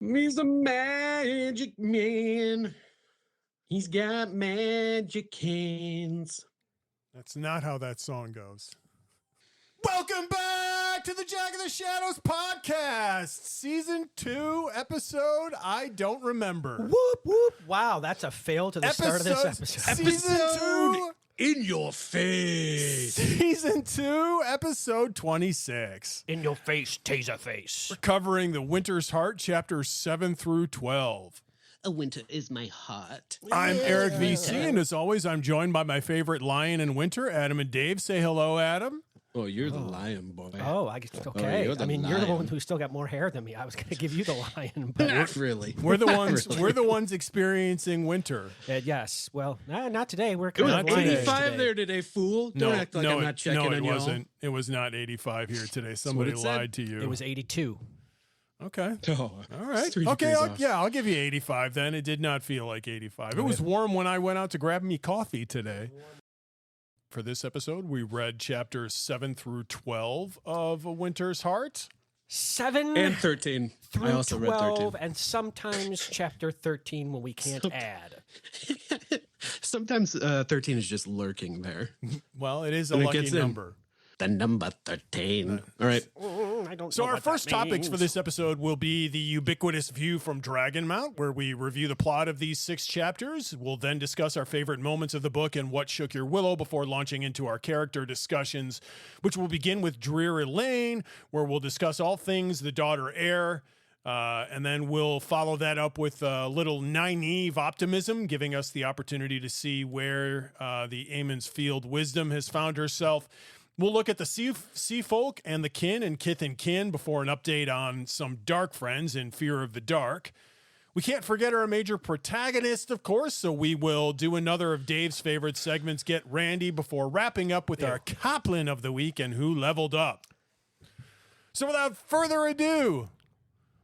He's a magic man. He's got magic hands. That's not how that song goes. Welcome back to the Jack of the Shadows podcast, season 2, episode I don't remember. Whoop, whoop. Wow, that's a fail to the start of this episode. Season 2 in your face. Season 2, episode 26. In your face, taser face. We're covering The Winter's Heart, chapters 7 through 12. A winter is my heart. I'm Eric VC, and as always, I'm joined by my favorite lion in winter, Adam and Dave. Say hello, Adam. Oh, you're the lion boy. Oh, I guess, okay. you're the you're the one lion. who's still got more hair than me. I was going to give you the lion, but Not really. We're the ones. Really. We're the ones experiencing winter. yes. Well, not today. We're It kind was of lionish 85 today. there today, fool. Don't act like I'm not checking no, on it y'all. wasn't. It was not 85 here today. Somebody it said. lied to you. It was 82. Okay. Oh, All right. it's 3 Okay. degrees off. I'll give you 85 then. It did not feel like 85. It was warm when I went out to grab me coffee today. For this episode, we read chapters 7 through 12 of A Winter's Heart. 7 And 13. through I also 12, read 13. and sometimes chapter 13 when we can't add. Sometimes 13 is just lurking there. Well, it is a When it lucky gets in. number. The number 13. All right. I don't So know our what that first topics for means. this episode will be the ubiquitous view from Dragonmount, where we review the plot of these 6 chapters. We'll then discuss our favorite moments of the book and what shook your willow before launching into our character discussions, which will begin with Drear Elayne, where we'll discuss all things the daughter heir. And then we'll follow that up with a little Nynaeve Optimism, giving us the opportunity to see where the Aemon's Field wisdom has found herself. We'll look at the sea folk and the kin and Kith and Kin before an update on some dark friends in Fear of the Dark. We can't forget our major protagonist, of course, so we will do another of Dave's favorite segments, Get Randy, before wrapping up with our Coplin of the week and Who Leveled Up. So without further ado,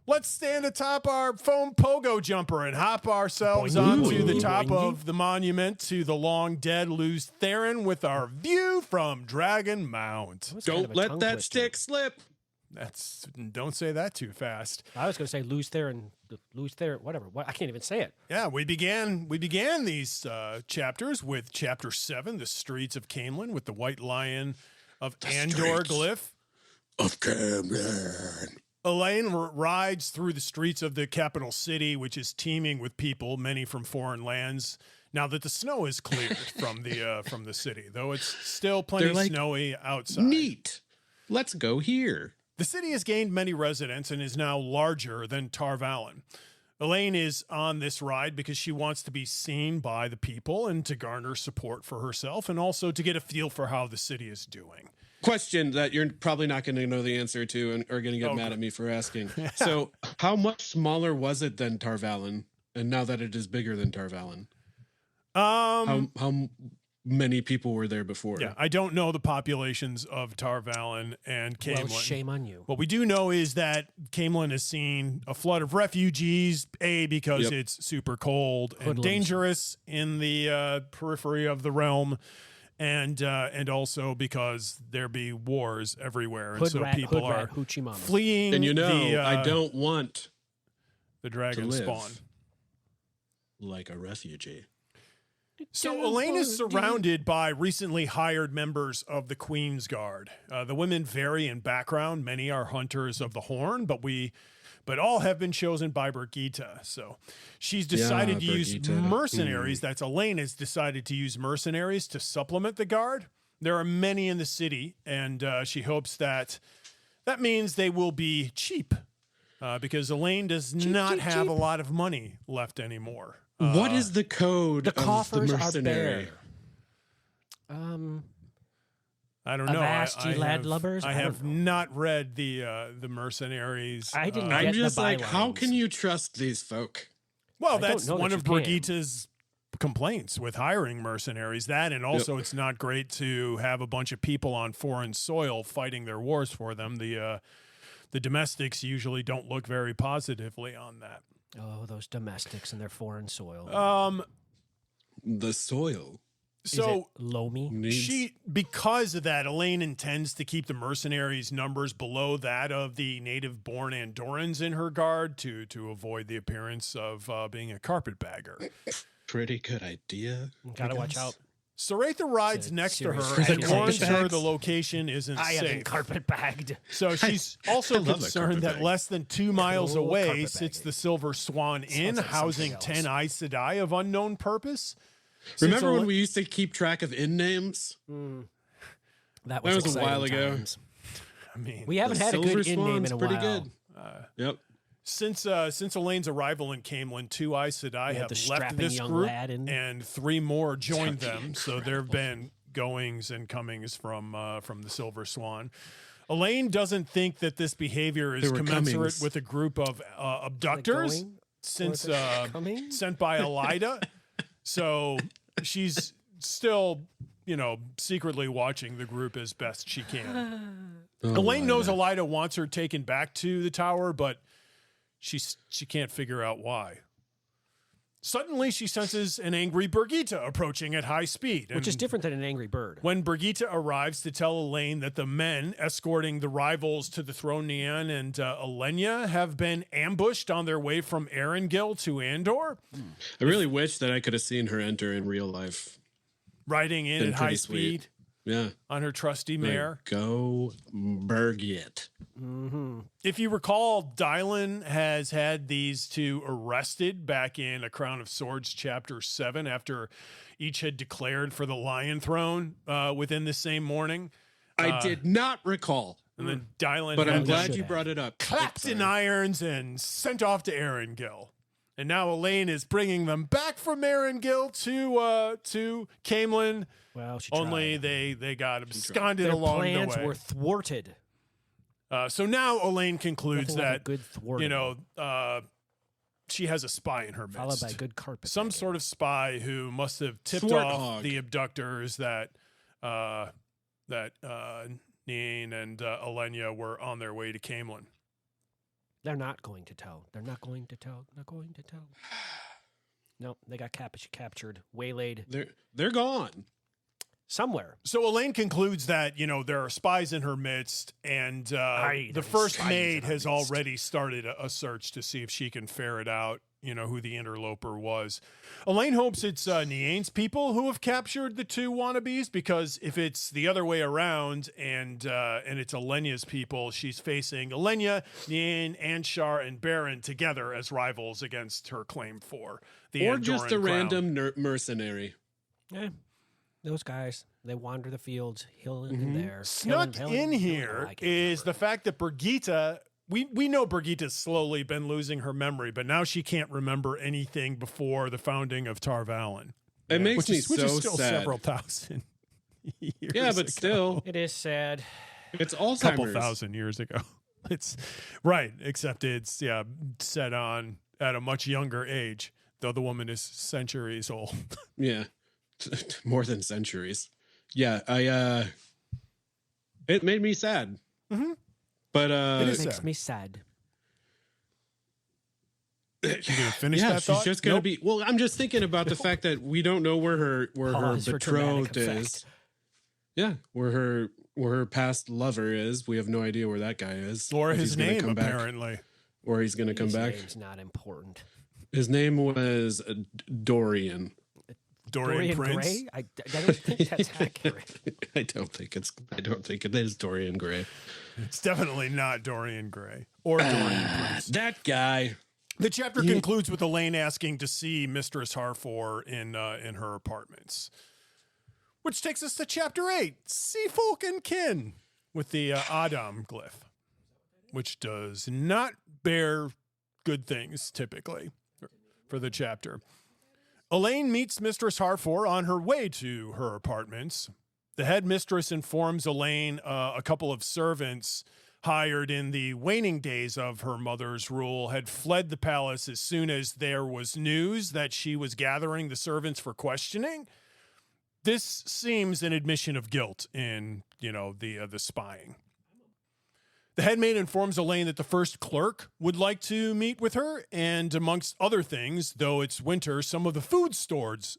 let's stand atop our foam pogo jumper and hop ourselves onto the top of the monument to the long dead Luz Theron with our view from Dragonmount. That was kind of Don't a let tongue that twister. stick slip. Don't say that too fast. I was going to say lose there, whatever. What, I can't even say it. Yeah, we began these chapters with chapter 7, The Streets of Camelin, with the White Lion of Andor Streets glyph. Of Camden. Elayne rides through the streets of the capital city, which is teeming with people, many from foreign lands. Now that the snow is cleared from the city, though it's still plenty They're like, snowy outside. Neat. Let's go here. The city has gained many residents and is now larger than Tar Valon. Elayne is on this ride because she wants to be seen by the people and to garner support for herself, and also to get a feel for how the city is doing. Question that you're probably not going to know the answer to and are going to get mad at me for asking. So how much smaller was it than Tar Valon? And now that it is bigger than Tar Valon? How many people were there before? Yeah, I don't know the populations of Tar Valon and Camelin. Well, shame on you. What we do know is that Camelin has seen a flood of refugees, because Yep. it's super cold and Hoodlums. dangerous in the periphery of the realm, and also because there be wars everywhere, and so people are hoochie mama. fleeing. And I the don't want the dragon live. spawn. like a refugee. So Elayne is surrounded by recently hired members of the Queen's Guard. The women vary in background. Many are hunters of the horn, but all have been chosen by Birgitta. So she's decided to use Birgitta. mercenaries. That's Elayne has decided to use mercenaries to supplement the guard. There are many in the city, and she hopes that means they will be cheap, because Elayne does not have a lot of money left anymore. What is the code The of coffers the are mercenary? bare. I don't know. Avast ye landlubbers? I I have don't not read the mercenaries. I didn't I'm get just the like, how bylines. can you trust these folk? Well, I don't that's know that one you of can. Brigitta's complaints with hiring mercenaries. That, and also it's not great to have a bunch of people on foreign soil fighting their wars for them. The domestics usually don't look very positively on that. Oh, those domestics and their foreign soil. The soil. So Lomi? Because of that, Elayne intends to keep the mercenaries' numbers below that of the native-born Andorrans in her guard to avoid the appearance of being a carpetbagger. Pretty good idea. Gotta watch out. Saratha rides next to her and warns her the location isn't safe. I have been carpet-bagged. So she's also concerned that less than 2 miles away sits the Silver Swan Inn, housing 10 Aes Sedai of unknown purpose. Remember when we used to keep track of inn names? That was a while ago. I mean, we haven't had a good inn name in a pretty while. Good. Yep. Since Elayne's arrival in Camelin, 2 Aes Sedai have left this group, and 3 more joined them. So there have been goings and comings from the Silver Swan. Elayne doesn't think that this behavior is commensurate with a group of abductors sent by Elida. So she's still, secretly watching the group as best she can. Elayne knows Elida wants her taken back to the tower, but she can't figure out why. Suddenly, she senses an angry Birgitte approaching at high speed. Which is different than an angry bird. When Birgitte arrives to tell Elayne that the men escorting the rivals to the throne, Nian and Elayne, have been ambushed on their way from Erengil to Andor. I really wish that I could have seen her enter in real life. Riding in at high speed. Yeah. On her trusty mare. Go Birgitte. Mm-hmm. If you recall, Dylan has had these 2 arrested back in A Crown of Swords chapter 7 after each had declared for the Lion Throne within the same morning. I did not recall. And then Dylan, but I'm glad you brought it up. Clapped in irons and sent off to Erengil. And now Elayne is bringing them back from Erengil to Camelin. Well, she only tried. they got absconded along the way. Their plans were thwarted. So now Elayne concludes that good she has a spy in her midst. Followed by good carpet. Some sort of spy who must have tipped off the abductors that Nian and Elayne were on their way to Camelin. They're not going to tell. They're not going to tell. Not going to tell. No, they got captured, waylaid. They're gone. Somewhere. So Elayne concludes that, there are spies in her midst, and the first maid has already started a search to see if she can ferret out, who the interloper was. Elayne hopes it's Niane's people who have captured the 2 wannabes, because if it's the other way around and it's Elenya's people, she's facing Elayne, Niane, Anshar, and Baron together as rivals against her claim for the Andorran just a crown. Random mercenary. Yeah. Those guys, they wander the fields, here and there. Snuck in here is the fact that Birgitte, we know Birgitte's slowly been losing her memory, but now she can't remember anything before the founding of Tar Valon. It makes me which is so still sad. several thousand years Yeah, but ago. still. It is sad. It's Alzheimer's. A couple thousand years ago. It's right, except it's set on at a much younger age, though the woman is centuries old. Yeah. More than centuries. Yeah, it made me sad. Mm-hmm. But it makes me sad. You gonna finish that thought? She's just gonna be. Well, I'm just thinking about the fact that we don't know where her betrothed is. Yeah, where her past lover is. We have no idea where that guy is, or his name apparently, or he's gonna come back. His name's not important. His name was Dorian. Dorian Prince. Gray? I don't think that's accurate. I don't think it is Dorian Gray. It's definitely not Dorian Gray or Dorian Prince. That guy. The chapter concludes with Elayne asking to see Mistress Harfor in her apartments, which takes us to chapter 8, See Folk and Kin, with the Adam glyph, which does not bear good things typically for the chapter. Elayne meets Mistress Harfor on her way to her apartments. The headmistress informs Elayne a couple of servants hired in the waning days of her mother's rule had fled the palace as soon as there was news that she was gathering the servants for questioning. This seems an admission of guilt in, the spying. The headmaid informs Elayne that the first clerk would like to meet with her, and amongst other things, though it's winter, some of the food stores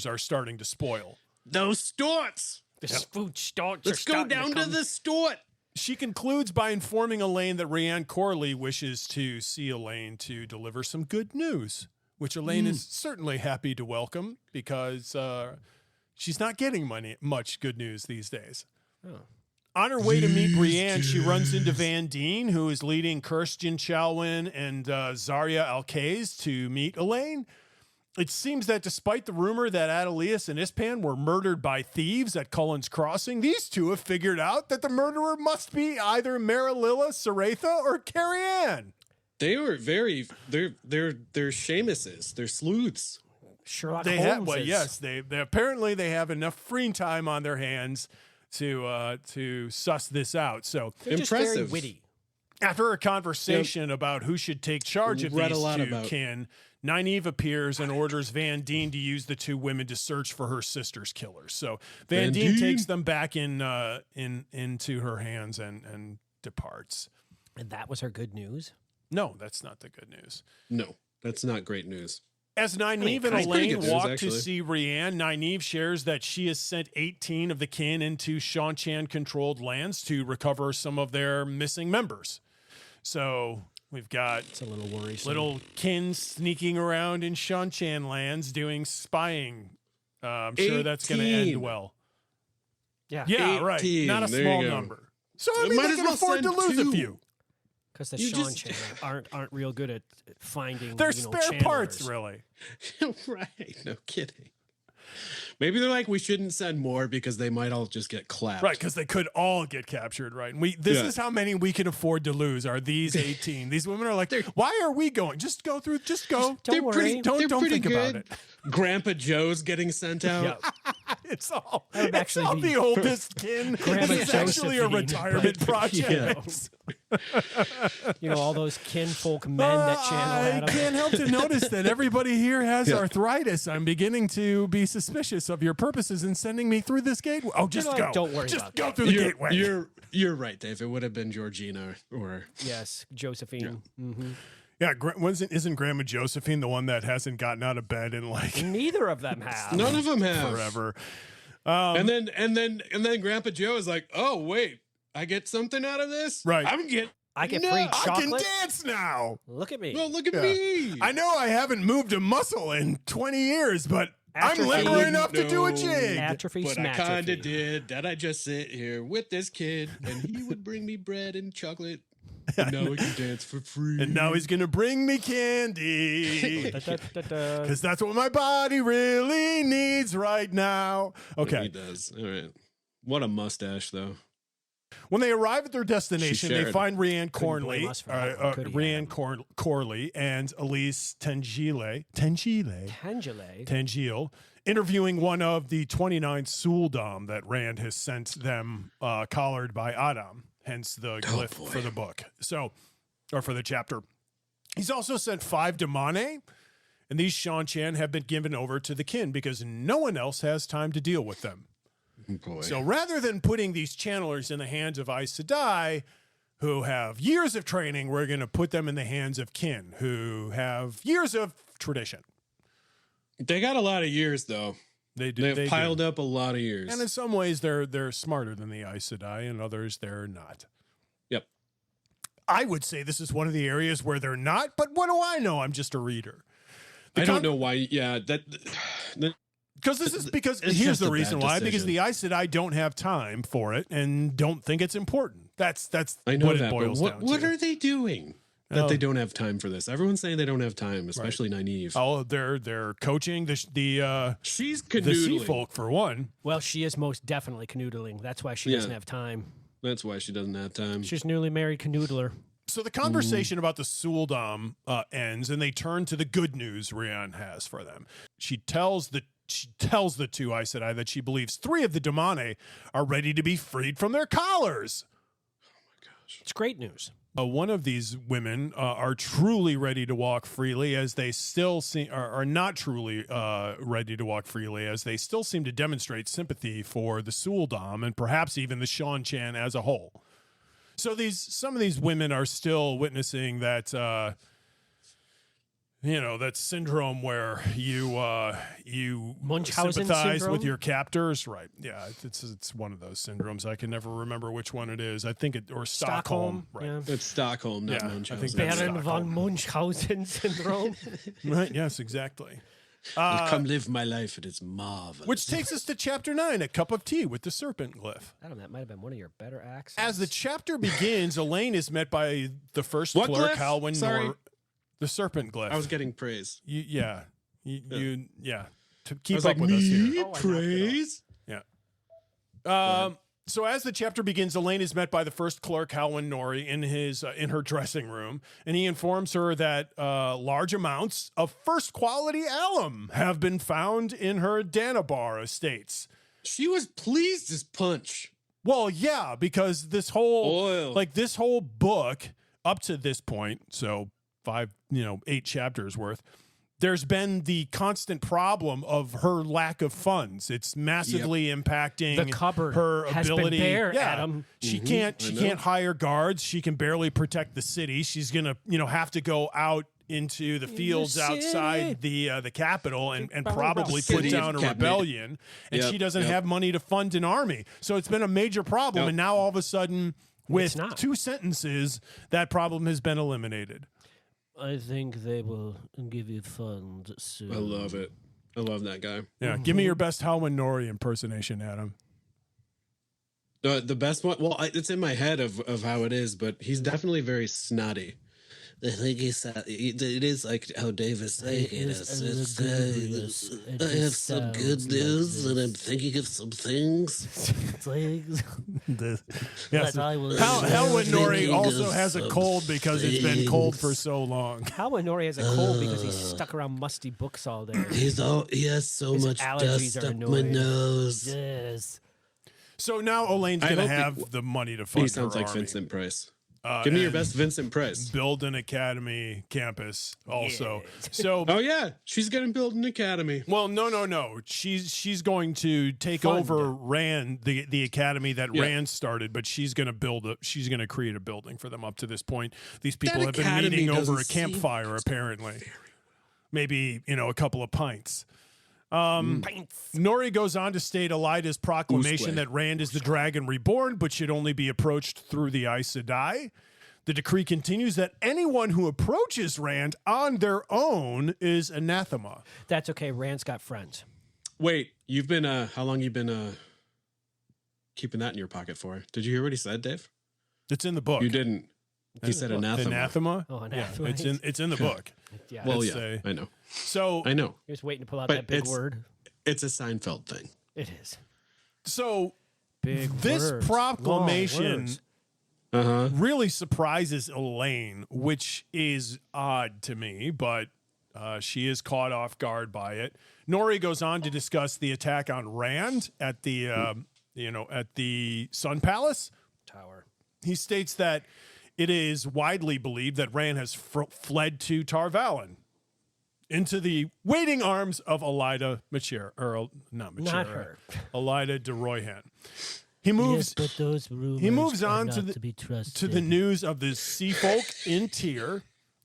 are starting to spoil. those storts. The food storts. Let's go down to the stort. She concludes by informing Elayne that Rianne Corley wishes to see Elayne to deliver some good news, which Elayne is certainly happy to welcome because she's not getting much good news these days. Oh. On her way to meet Brienne, she runs into Van Deen, who is leading Kirsten Chalwin and Zarya Alkaze to meet Elayne. It seems that despite the rumor that Adelius and Ispan were murdered by thieves at Cullen's Crossing, these two have figured out that the murderer must be either Marililla Saratha or Carrie-Anne. They were they're Seamuses. They're sleuths. Sherlock They Holmes. have, well, yes, they apparently they have enough free time on their hands to suss this out. So They're just very witty. after a conversation about who should take charge of these two kin, Nynaeve appears and orders Van Deen to use the two women to search for her sister's killers. So Van Deen takes them back into her hands and departs. And that was her good news? No, that's not the good news. No, that's not great news. As Nynaeve and Elayne walk to see Rianne, Nynaeve shares that she has sent 18 of the kin into Shan-Chan-controlled lands to recover some of their missing members. So we've got it's a little worrisome. Little kin sneaking around in Shan-Chan lands doing spying. I'm sure that's going to end well. Yeah, 18. Right. Not a small number. So I mean, they can afford to lose a few. Because the Shan-Chan aren't real good at finding. They're spare parts, really. Right. No kidding. Maybe they're like, we shouldn't send more because they might all just get clapped. Right, because they could all get captured, right? And this is how many we can afford to lose are these 18. These women are like, why are we going? Just go through, just go. Don't worry. Don't think about it. Grandpa Joe's getting sent out. It's all the oldest kin. It's actually a retirement project. All those kinfolk men that channel Adam. I can't help to notice that everybody here has arthritis. I'm beginning to be suspicious of your purposes in sending me through this gateway. Oh, just go. Don't worry just about go that. through the gateway. You're right, Dave. It would have been Georgina or yes, Josephine. Yeah. Mm-hmm. Yeah, isn't Grandma Josephine the one that hasn't gotten out of bed in like neither of them have. None of them have forever. And then Grandpa Joe is like, oh wait, I get something out of this. Right, I get free chocolate. I can dance now. Look at me. Well, look at me. I know I haven't moved a muscle in 20 years, but I'm limber enough to do a jig. Atrophy, but I kind of did. That I just sit here with this kid, and he would bring me bread and chocolate. And now we can dance for free. And now he's going to bring me candy. Because that's what my body really needs right now. Okay. He does. All right. What a mustache, though. When they arrive at their destination, they find Rianne Corley and Elise Tangile interviewing one of the 29 Suldam that Rand has sent them collared by Adam. Hence the glyph for the book. Or for the chapter. He's also sent 5 Damane, and these Shan-Chan have been given over to the kin because no one else has time to deal with them. Boy. So rather than putting these channelers in the hands of Aes Sedai, who have years of training, we're going to put them in the hands of kin, who have years of tradition. They got a lot of years, though. They do. They've piled up a lot of years. And in some ways, they're smarter than the Aes Sedai, and others, they're not. Yep. I would say this is one of the areas where they're not, but what do I know? I'm just a reader. I don't know why. Yeah, because here's the reason why. Because the Aes Sedai don't have time for it and don't think it's important. That's I know what that, it boils down to. What are they doing that they don't have time for this? Everyone's saying they don't have time, especially Nynaeve. Oh, they're coaching the she's canoodling. The sea folk for one. Well, she is most definitely canoodling. That's why she doesn't have time. That's why she doesn't have time. She's newly married canoodler. So the conversation about the Suldam ends, and they turn to the good news Rianne has for them. She tells the two Aes Sedai that she believes 3 of the Damane are ready to be freed from their collars. Oh my gosh. It's great news. One of these women are truly ready to walk freely, as they still are not truly ready to walk freely, as they still seem to demonstrate sympathy for the Suldam and perhaps even the Shan-Chan as a whole. So some of these women are still witnessing that that syndrome where you Munchausen sympathize syndrome? with your captors, right? Yeah, it's one of those syndromes. I can never remember which one it is. I think or Stockholm, right? Yeah. It's Stockholm, not Yeah, I Munchausen. think that's Baron von Stockholm. Munchausen syndrome. Right? Yes, exactly. Come live my life. It is marvelous. Which takes us to chapter 9, A Cup of Tea with the Serpent Glyph. Adam, that might have been one of your better acts. As the chapter begins, Elayne is met by the first What clerk, glyph? Halwyn Sorry. the Serpent Glyph. I was getting praise. To keep I was up like, with us here. me Oh, I knocked it praise? Yeah. So as the chapter begins, Elayne is met by the first clerk, Halwyn Nori, in her dressing room, and he informs her that large amounts of first quality alum have been found in her Danabar estates. She was pleased as punch. Well, yeah, because this whole Oil. book up to this point, so 8 chapters worth, there's been the constant problem of her lack of funds. It's massively impacting The cupboard her has been ability. bare, Adam. She can't hire guards. She can barely protect the city. She's gonna have to go out into the fields outside the capital and probably put City down a cabinet. rebellion. And she doesn't have money to fund an army. So it's been a major problem. Yep. And now all of a sudden, with not. 2 sentences, that problem has been eliminated. I think they will give you funds soon. I love it. I love that guy. Yeah, give me your best Halwyn Nori impersonation, Adam. The best one. Well, it's in my head of how it is, but he's definitely very snotty. I think it is like how Dave is saying it. I have some good news, and I'm thinking of some things. Yes. Halwyn Nori also has a cold because it's been cold for so long. Halwyn Nori has a cold because he's stuck around musty books all day. He has so His much allergies dust are up my annoying. nose. Yes. So now Elaine's I going to hope have the money to fund He sounds her like army. Vincent Price. Give me your and best Vincent Price. Build an academy campus also. So Oh yeah, she's gonna build an academy. well, no. She's going to take Fund. over Rand, the academy that Yeah. Rand started, but she's going to create a building for them up to this point. These people That have been academy meeting over doesn't a seem campfire apparently. Maybe, a couple of pints. Nori goes on to state Elida's proclamation Usque. that Rand is the dragon reborn, but should only be approached through the Aes Sedai. The decree continues that anyone who approaches Rand on their own is anathema. That's okay. Rand's got friends. Wait, you've been how long you been keeping that in your pocket for? Did you hear what he said, Dave? It's in the book. You didn't. He said anathema. Anathema? Oh, anathema. Yeah, it's in the book. Yeah. Well, It's yeah, I know. So I know. He was waiting to pull out But that big it's- word. It's a Seinfeld thing. It is. so Big this words. proclamation Long words. really surprises Elayne, which is odd to me, but she is caught off guard by it. Nori goes on to discuss the attack on Rand at the at the Sun Palace Tower. He states that it is widely believed that Rand has fled to Tarvalon into the waiting arms of Elida Machera, or not Machera, Not her. Elida de Royhan. He moves. Yes, but those rumors He moves are on not to the be trusted. to the news of the sea folk in Tyr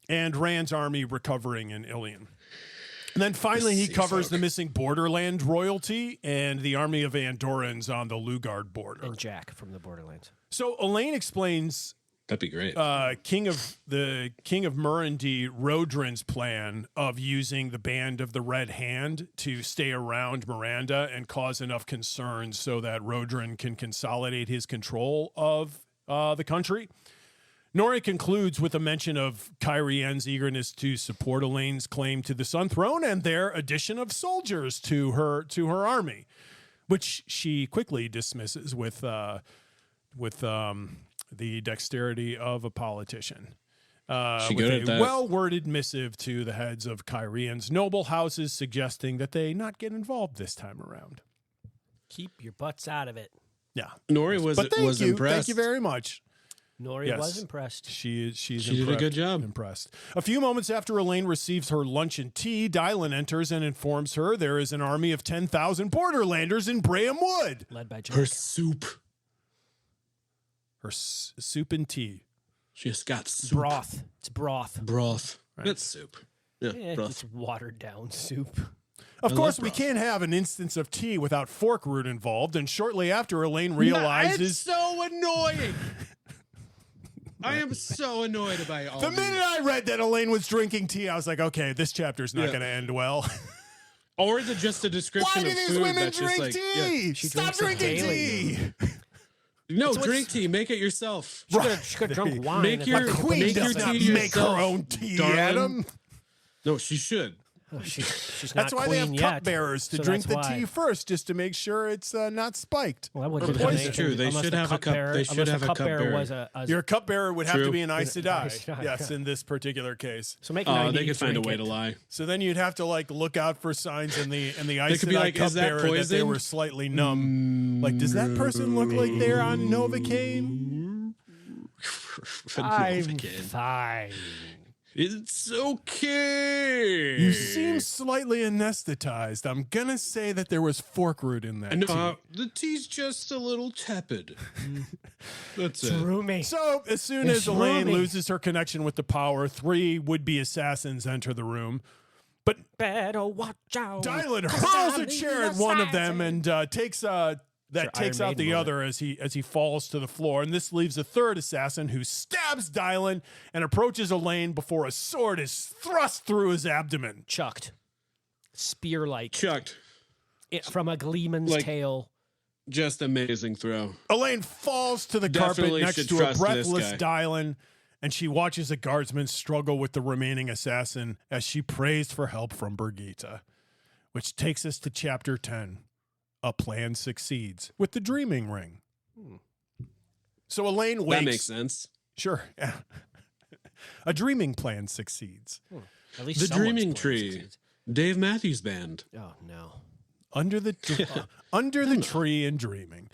and Rand's army recovering in Ilion. And then finally, he sea covers folk. the missing borderland royalty and the army of Andorrans on the Lugard border. And Jack from the Borderlands. So Elayne explains That'd be great. King of Murundi Rodrin's plan of using the Band of the Red Hand to stay around Miranda and cause enough concerns so that Rodrin can consolidate his control of the country. Nori concludes with a mention of Kyrien's eagerness to support Elaine's claim to the Sun Throne and their addition of soldiers to her army, which she quickly dismisses with the dexterity of a politician. She With good a at that. well-worded missive to the heads of Kyrien's noble houses suggesting that they not get involved this time around. Keep your butts out of it. Yeah. Nori was But thank you. impressed. Thank you very much. Nori Yes. was impressed. She's She did a good job. Impressed. A few moments after Elayne receives her lunch and tea, Dylan enters and informs her there is an army of 10,000 Borderlanders in Braham Wood. Led by Jack. Her soup. Her soup and tea. She just got soup. Broth. It's broth. Broth. It's soup. Yeah, It's watered down soup. Of course, we can't have an instance of tea without fork root involved, and shortly after, Elayne realizes... It's so annoying! I am so annoyed by all The minute I read that Elayne was drinking tea, I was like, okay, this chapter's not going to end well. Or just a description Why of do these food women that's drink just like, tea? Stop drinking tea! No, drink tea. Make it yourself. She could have drunk wine. Make your Queen does not tea make her yourself, own tea, darling. Adam. No, she should. Oh, she's That's not why they have queen yet, cupbearers to so drink that's the why. tea first, just to make sure it's not spiked. Well, that wouldn't Well, have it's true. They unless should the have a cup. cupbearer- They should unless have the a cupbearer. was a Your cupbearer would have to True. be an Aes Sedai. Aes Sedai, Yes, yeah. in this particular case. So make They Nynaeve could find a drink way it. to lie. So then you'd have to like look out for signs in the Aes could be Sedai like, is that cupbearer that they poison? were slightly numb. Like, does that person look like they're on Novocaine? I'm fine. It's okay. You seem slightly anesthetized. I'm gonna say that there was fork root in that. tea. The tea's just a little tepid. That's it. Roomy. So, as soon It's as Elayne roomy. loses her connection with the power, 3 would-be assassins enter the room. But Better watch out. Dylan 'cause hurls I'm a the chair at one of them assassin. and takes Iron out the Maiden other as he falls to the floor. And this leaves a third assassin who stabs Dylan and approaches Elayne before a sword is thrust through his abdomen. Chucked. Spear-like. Chucked. From a gleeman's Like- tail. Just amazing throw. Elayne falls to the Definitely carpet next should to a trust this breathless guy. Dylan, and she watches a guardsman struggle with the remaining assassin as she prays for help from Brigitte, which takes us to chapter 10. A plan succeeds with the dreaming ring. So Elayne wakes. That makes sense. Sure. Yeah. A dreaming plan succeeds. At least The someone's Dreaming plan Tree. succeeds. Dave Matthews Band. Oh, no. Under the tree and dreaming.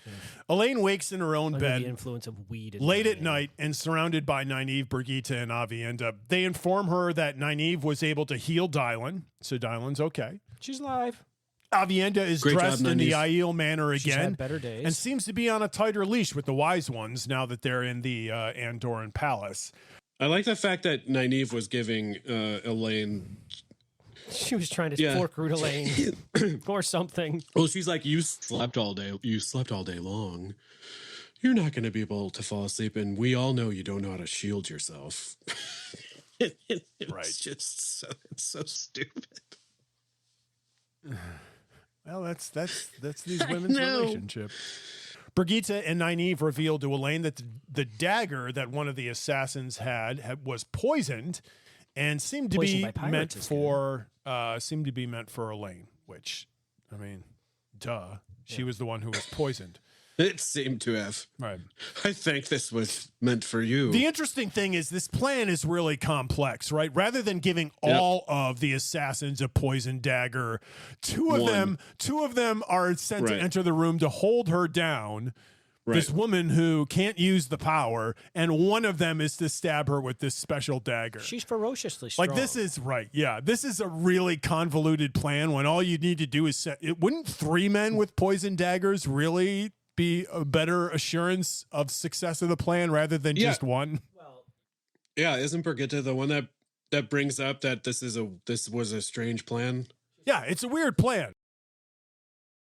Elayne wakes in her own Under bed the influence of weed. And late at wine. night and surrounded by Nynaeve, Brigitte, and Avienda. They inform her that Nynaeve was able to heal Dylan, so Dylan's okay. She's live. Avienda is Great job, dressed in the Nynaeve. Aiel manner She's again had better days. and seems to be on a tighter leash with the wise ones now that they're in the Andorran palace. I like the fact that Nynaeve was giving Elayne. She was trying to Yeah. fork root Elayne or something. Well, she's like, you slept all day. You slept all day long. You're not going to be able to fall asleep, and we all know you don't know how to shield yourself. It's just it's so stupid. Well, that's these women's know. relationship. Brigitte and Nynaeve revealed to Elayne that the dagger that one of the assassins had was poisoned and seemed to Poisoned be by pirates meant is for Elayne, which, I mean, duh. She was the one who was poisoned. It seemed to have. Right. I think this was meant for you. The interesting thing is this plan is really complex, right? Rather than giving all of the assassins a poison dagger, two of them are sent to Right. enter the room to hold her down. Right. This woman who can't use the power, and one of them is to stab her with this special dagger. She's ferociously strong. Like, this is right. Yeah. This is a really convoluted plan when all you need to do is set it. Wouldn't 3 men with poison daggers really be a better assurance of success of the plan rather than just one? Yeah, isn't Brigitte the one that brings up that this was a strange plan? Yeah, it's a weird plan.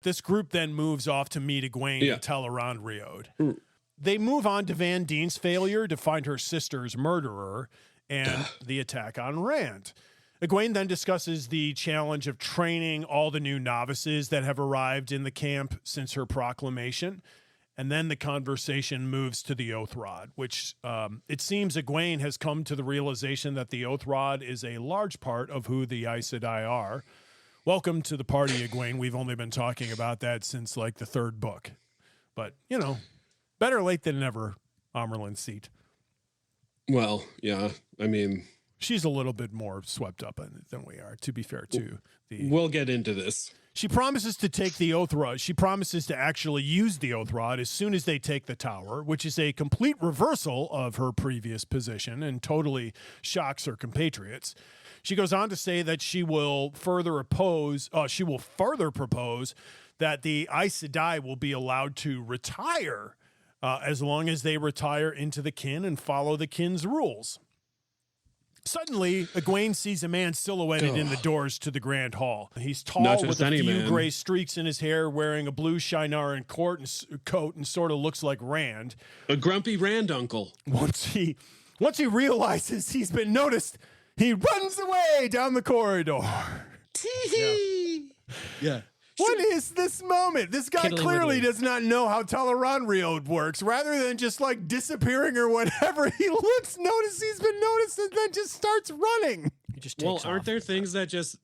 This group then moves off to meet Egwene and tell around Riode. They move on to Van Dien's failure to find her sister's murderer and the attack on Rand. Egwene then discusses the challenge of training all the new novices that have arrived in the camp since her proclamation. And then the conversation moves to the Oath Rod, which it seems Egwene has come to the realization that the Oath Rod is a large part of who the Aes Sedai are. Welcome to the party, Egwene. We've only been talking about that since like the 3rd book. But, you know, better late than never, Amerlin's seat. Well, yeah. I mean, she's a little bit more swept up in it than we are, to be fair, too. We'll get into this. She promises to take the Oath Rod. She promises to actually use the Oath Rod as soon as they take the tower, which is a complete reversal of her previous position and totally shocks her compatriots. She goes on to say that she will further propose that the Aes Sedai will be allowed to retire as long as they retire into the kin and follow the kin's rules. Suddenly, Egwene sees a man silhouetted in the doors to the grand hall. He's tall Not with just a any few man. gray streaks in his hair, wearing a blue Shinaran coat and sort of looks like Rand. A grumpy Rand uncle. Once he realizes he's been noticed, he runs away down the corridor. Yeah. What is this moment? This guy Kiddly clearly widdly. does not know how Teleronriod works. Rather than just like disappearing or whatever, he notices he's been noticed and then just starts running. He just Well, takes aren't off. there things that just,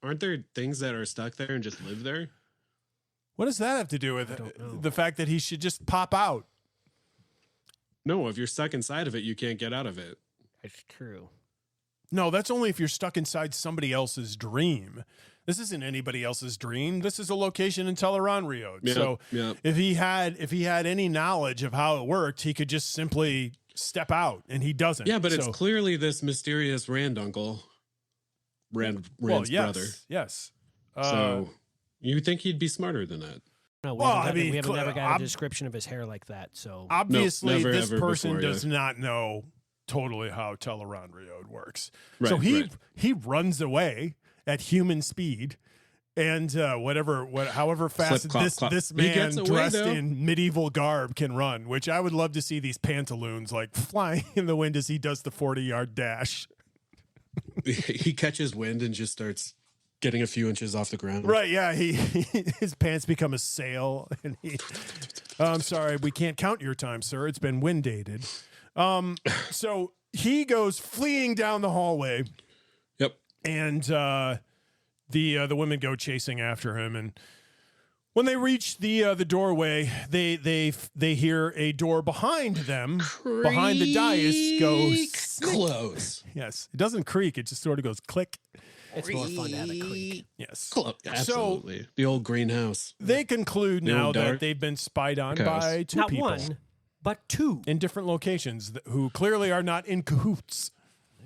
aren't there things that are stuck there and just live there? What does that have to do with don't know. the fact that he should just pop out? No, if you're stuck inside of it, you can't get out of it. It's true. No, that's only if you're stuck inside somebody else's dream. This isn't anybody else's dream. This is a location in Teleronriod. Yeah, So yeah. if he had any knowledge of how it worked, he could just simply step out, and he doesn't. Yeah, but it's So- clearly this mysterious Rand uncle. Rand's yes, brother. Yes. So you think he'd be smarter than that? No, we Well, haven't, I gotten- mean, we haven't never got ob- a description of his hair like that. So Obviously, never, this ever person before, does not know totally how Teleronriod works. Right, So right. he runs away at human speed. And however fast Clip, clop, this clop. this He man gets away, dressed though. in medieval garb can run, which I would love to see these pantaloons like flying in the wind as he does the 40-yard dash. He catches wind and just starts getting a few inches off the ground. Right? Yeah. His pants become a sail, and I'm sorry, we can't count your time, sir. It's been wind dated. So he goes fleeing down the hallway, Yep. and the women go chasing after him, and when they reach the doorway, they hear a door behind them, behind the dais, go snick. Close. Yes, it doesn't creak; it just sort of goes click. it's more fun to have a creek. Yes. Close. Absolutely. The old greenhouse. They conclude The now old that dark they've been spied on house. by two Not people one, but two. in different locations who clearly are not in cahoots.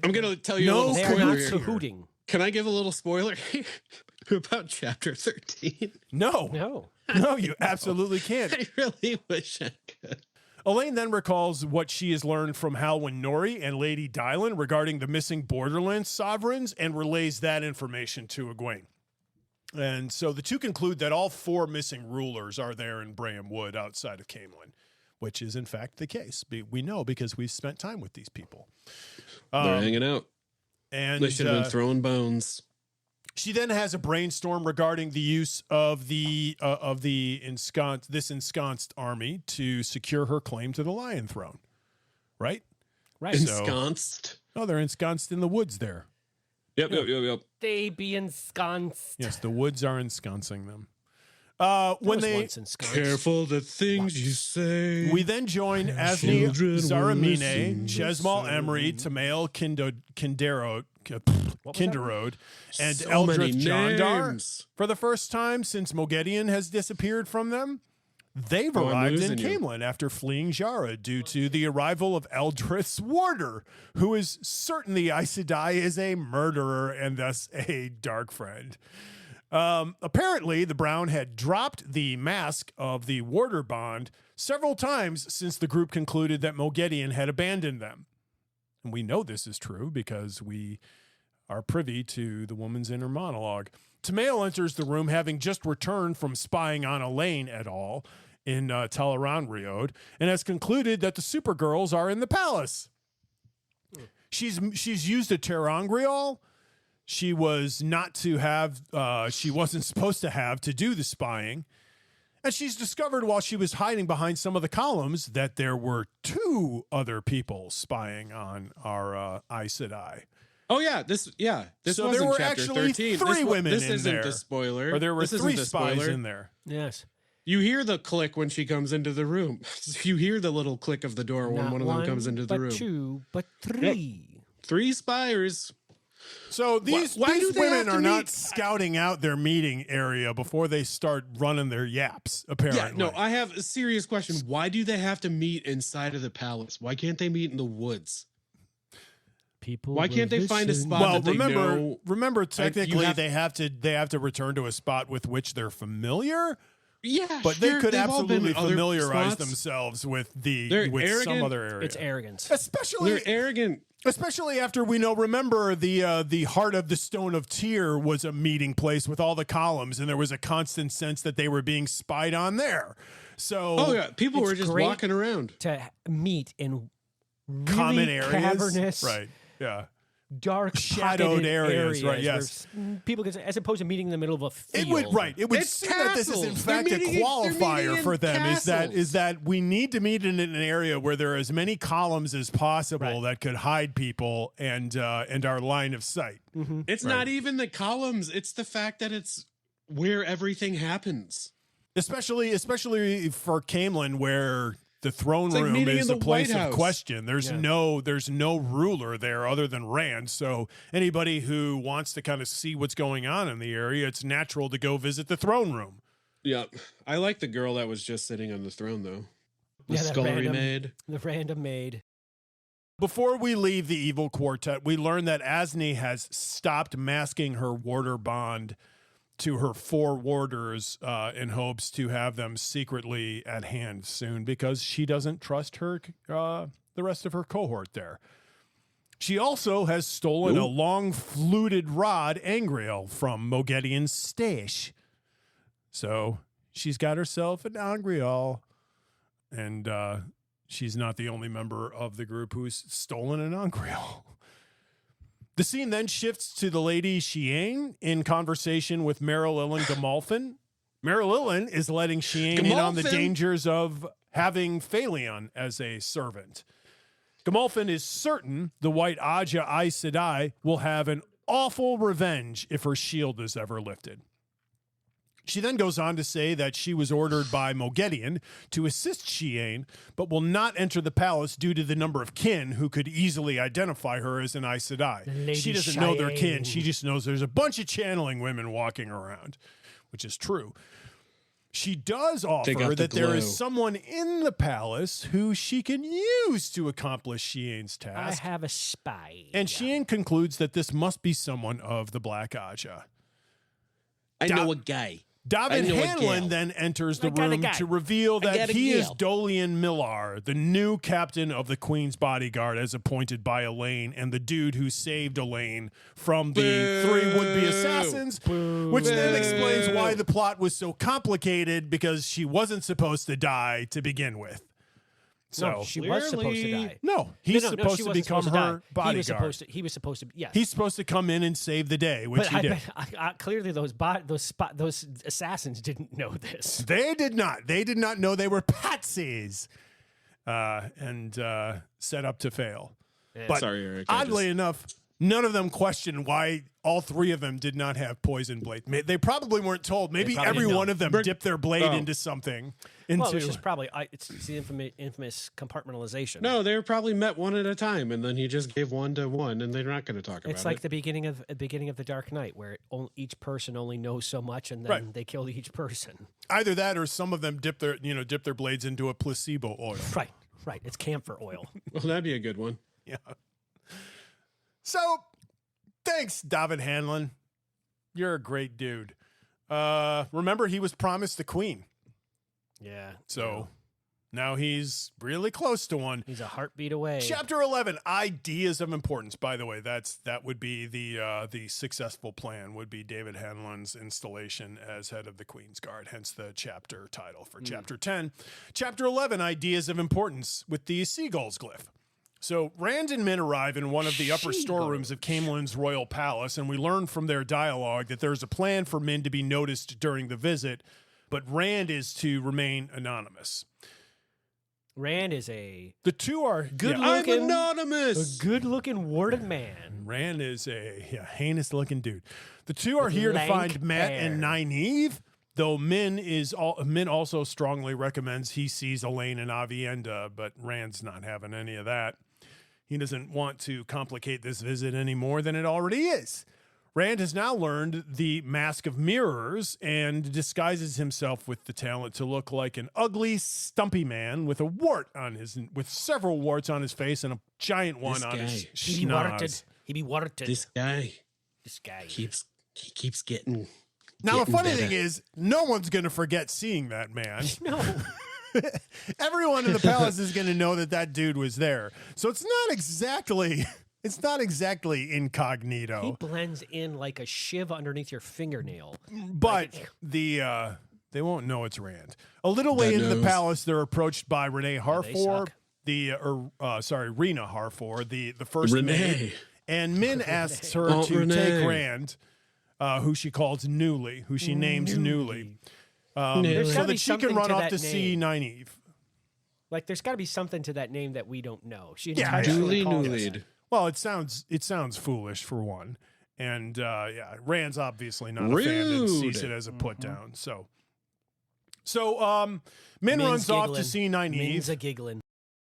I'm going to tell you No, a little They are spoiler not here. cahooting. Can I give a little spoiler about chapter 13? No, No. you absolutely can't. I really wish I could. Elayne then recalls what she has learned from Halwyn Nori and Lady Dylan regarding the missing Borderlands sovereigns and relays that information to Egwene. And so the two conclude that all four missing rulers are there in Braham Wood outside of Camelin, which is in fact the case. We know because we've spent time with these people. They're hanging out. And They should have been throwing bones. she then has a brainstorm regarding the use of this ensconced army to secure her claim to the Lion Throne. Right? Right. Ensconced. Oh, they're ensconced in the woods there. Yep. They be ensconced. Yes, the woods are ensconcing them. When Was they once ensconced. Careful the things you say. we then join Asni Children will Zaramine, listen to Chesmal say. Emery, Tamael Kinderode, and So Eldrith many Jondar names. for the first time since Moghedien has disappeared from them. They've Oh, I'm arrived in losing you. Camelin after fleeing Jara due to the arrival of Eldrith's warder, who is certain the Aes Sedai is a murderer and thus a dark friend. Apparently, the Brown had dropped the mask of the warder bond several times since the group concluded that Moghedien had abandoned them. And we know this is true because we are privy to the woman's inner monologue. Tamael enters the room having just returned from spying on Elayne et al. In Teleronriod and has concluded that the Supergirls are in the palace. She's used a terangrial she was not to have, she wasn't supposed to have to do the spying. And she's discovered while she was hiding behind some of the columns that there were two other people spying on our Aes Sedai. Oh yeah, this So was there in were chapter actually 13. three women This in isn't there. the spoiler. Or there were This isn't three the spies spoiler. in there. Yes. You hear the click when she comes into the room. You hear the little click of the door when Not one of them comes into the but room. two, but three. 3 spires. So these Why do they women have to are not meet? scouting out their meeting area before they start running their yaps, apparently. Yeah, no, I have a serious question. Why do they have to meet inside of the palace? Why can't they meet in the woods? People. Why can't they find a listen. spot? Well, that they know- remember, you technically have- they have to return to a spot with which they're familiar, Yeah, but they sure, could they've all been absolutely in other familiarize spots. themselves with They're some arrogant. other area. It's arrogance. Especially They're arrogant. Especially after we remember the Heart of the Stone of Tyr was a meeting place with all the columns, and there was a constant sense that they were being spied on there. So, people were just walking around to meet in really common areas, cavernous, right? Yeah. Dark, shadowed areas, right? Yes, people can, as opposed to meeting in the middle of a field. It would seem that this is in fact a qualifier for them. Is that we need to meet in an area where there are as many columns as possible that could hide people and our line of sight. Mm-hmm. It's not even the columns; it's the fact that it's where everything happens. Especially for Camelin, where the throne room is a place of question. There's no ruler there other than Rand. So anybody who wants to kind of see what's going on in the area, it's natural to go visit the throne room. Yeah. I like the girl that was just sitting on the throne, though. The scullery maid. The random maid. Before we leave the evil quartet, we learn that Asni has stopped masking her warder bond to her 4 warders in hopes to have them secretly at hand soon, because she doesn't trust her the rest of her cohort there. She also has stolen a long fluted rod Angreal from Mogedian's stash. So she's got herself an Angreal, and she's not the only member of the group who's stolen an Angreal. The scene then shifts to the Lady Shiane in conversation with Merylilyn Gamalfin. Merylilyn is letting Shiane in on the dangers of having Phaleon as a servant. Gamalfin is certain the White Aja Aes Sedai will have an awful revenge if her shield is ever lifted. She then goes on to say that she was ordered by Mogedian to assist Shiane, but will not enter the palace due to the number of kin who could easily identify her as an Aes Sedai. She doesn't know their kin. She just knows there's a bunch of channeling women walking around, which is true. She does offer that there is someone in the palace who she can use to accomplish Shiane's task. I have a spy. And Shiane concludes that this must be someone of the Black Aja. I know a guy. David Hanlon then enters the room to reveal that he is Dolian Millar, the new captain of the Queen's bodyguard as appointed by Elayne, and the dude who saved Elayne from the 3 would-be assassins, which then explains why the plot was so complicated, because she wasn't supposed to die to begin with. So no, she was supposed to die. No, he's supposed to become her bodyguard. He was supposed to. Yes, he's supposed to come in and save the day, which he did. Clearly, those assassins didn't know this. They did not. They did not know they were patsies, and set up to fail. Yeah. But sorry, Eric, oddly enough, none of them questioned why all 3 of them did not have poison blade. They probably weren't told. Maybe every one of them dipped their blade into something. Well, it's just probably it's the infamous compartmentalization. No, they were probably met one at a time, and then he just gave one to one, and they're not going to talk about it. It's like the beginning of the Dark Knight, where each person only knows so much, and then they kill each person. Either that, or some of them dip their blades into a placebo oil. Right. It's camphor oil. Well, that'd be a good one. Yeah. So, thanks, David Hanlon. You're a great dude. Remember, he was promised the queen. Yeah. So, now he's really close to one. He's a heartbeat away. Chapter 11, Ideas of Importance. By the way, that would be the successful plan, would be David Hanlon's installation as head of the Queen's Guard, hence the chapter title for Chapter 10. Chapter 11, Ideas of Importance, with the Seagull's glyph. So Rand and Min arrive in one of the upper storerooms of Camelin's royal palace, and we learn from their dialogue that there's a plan for Min to be noticed during the visit, but Rand is to remain anonymous. Rand is the 2 are good-looking. I'm anonymous. A good-looking warded man. Rand is a heinous-looking dude. The 2 are here to find Matt and Nynaeve, though Min also strongly recommends he sees Elayne and Avienda, but Rand's not having any of that. He doesn't want to complicate this visit any more than it already is. Rand has now learned the Mask of Mirrors and disguises himself with the talent to look like an ugly, stumpy man with with several warts on his face and a giant one on his schnoz. He be warted. This guy keeps getting. Now the funny thing is, no one's going to forget seeing that man. No. Everyone in the palace is going to know that dude was there. So it's not exactly It's not exactly incognito. He blends in like a shiv underneath your fingernail. But they won't know it's Rand. A little way into the palace, they're approached by Renee Harfor, Rena Harfor, the first maid. And Min asks her to take Rand, who she calls Newly, who she names Newly, so that she can run off to see Nynaeve. Like, there's got to be something to that name that we don't know. She Newly. Well, it sounds foolish for one, and Rand's obviously not a fan and sees it as a put down. So Min runs off to see Nynaeve. Min's a giggling.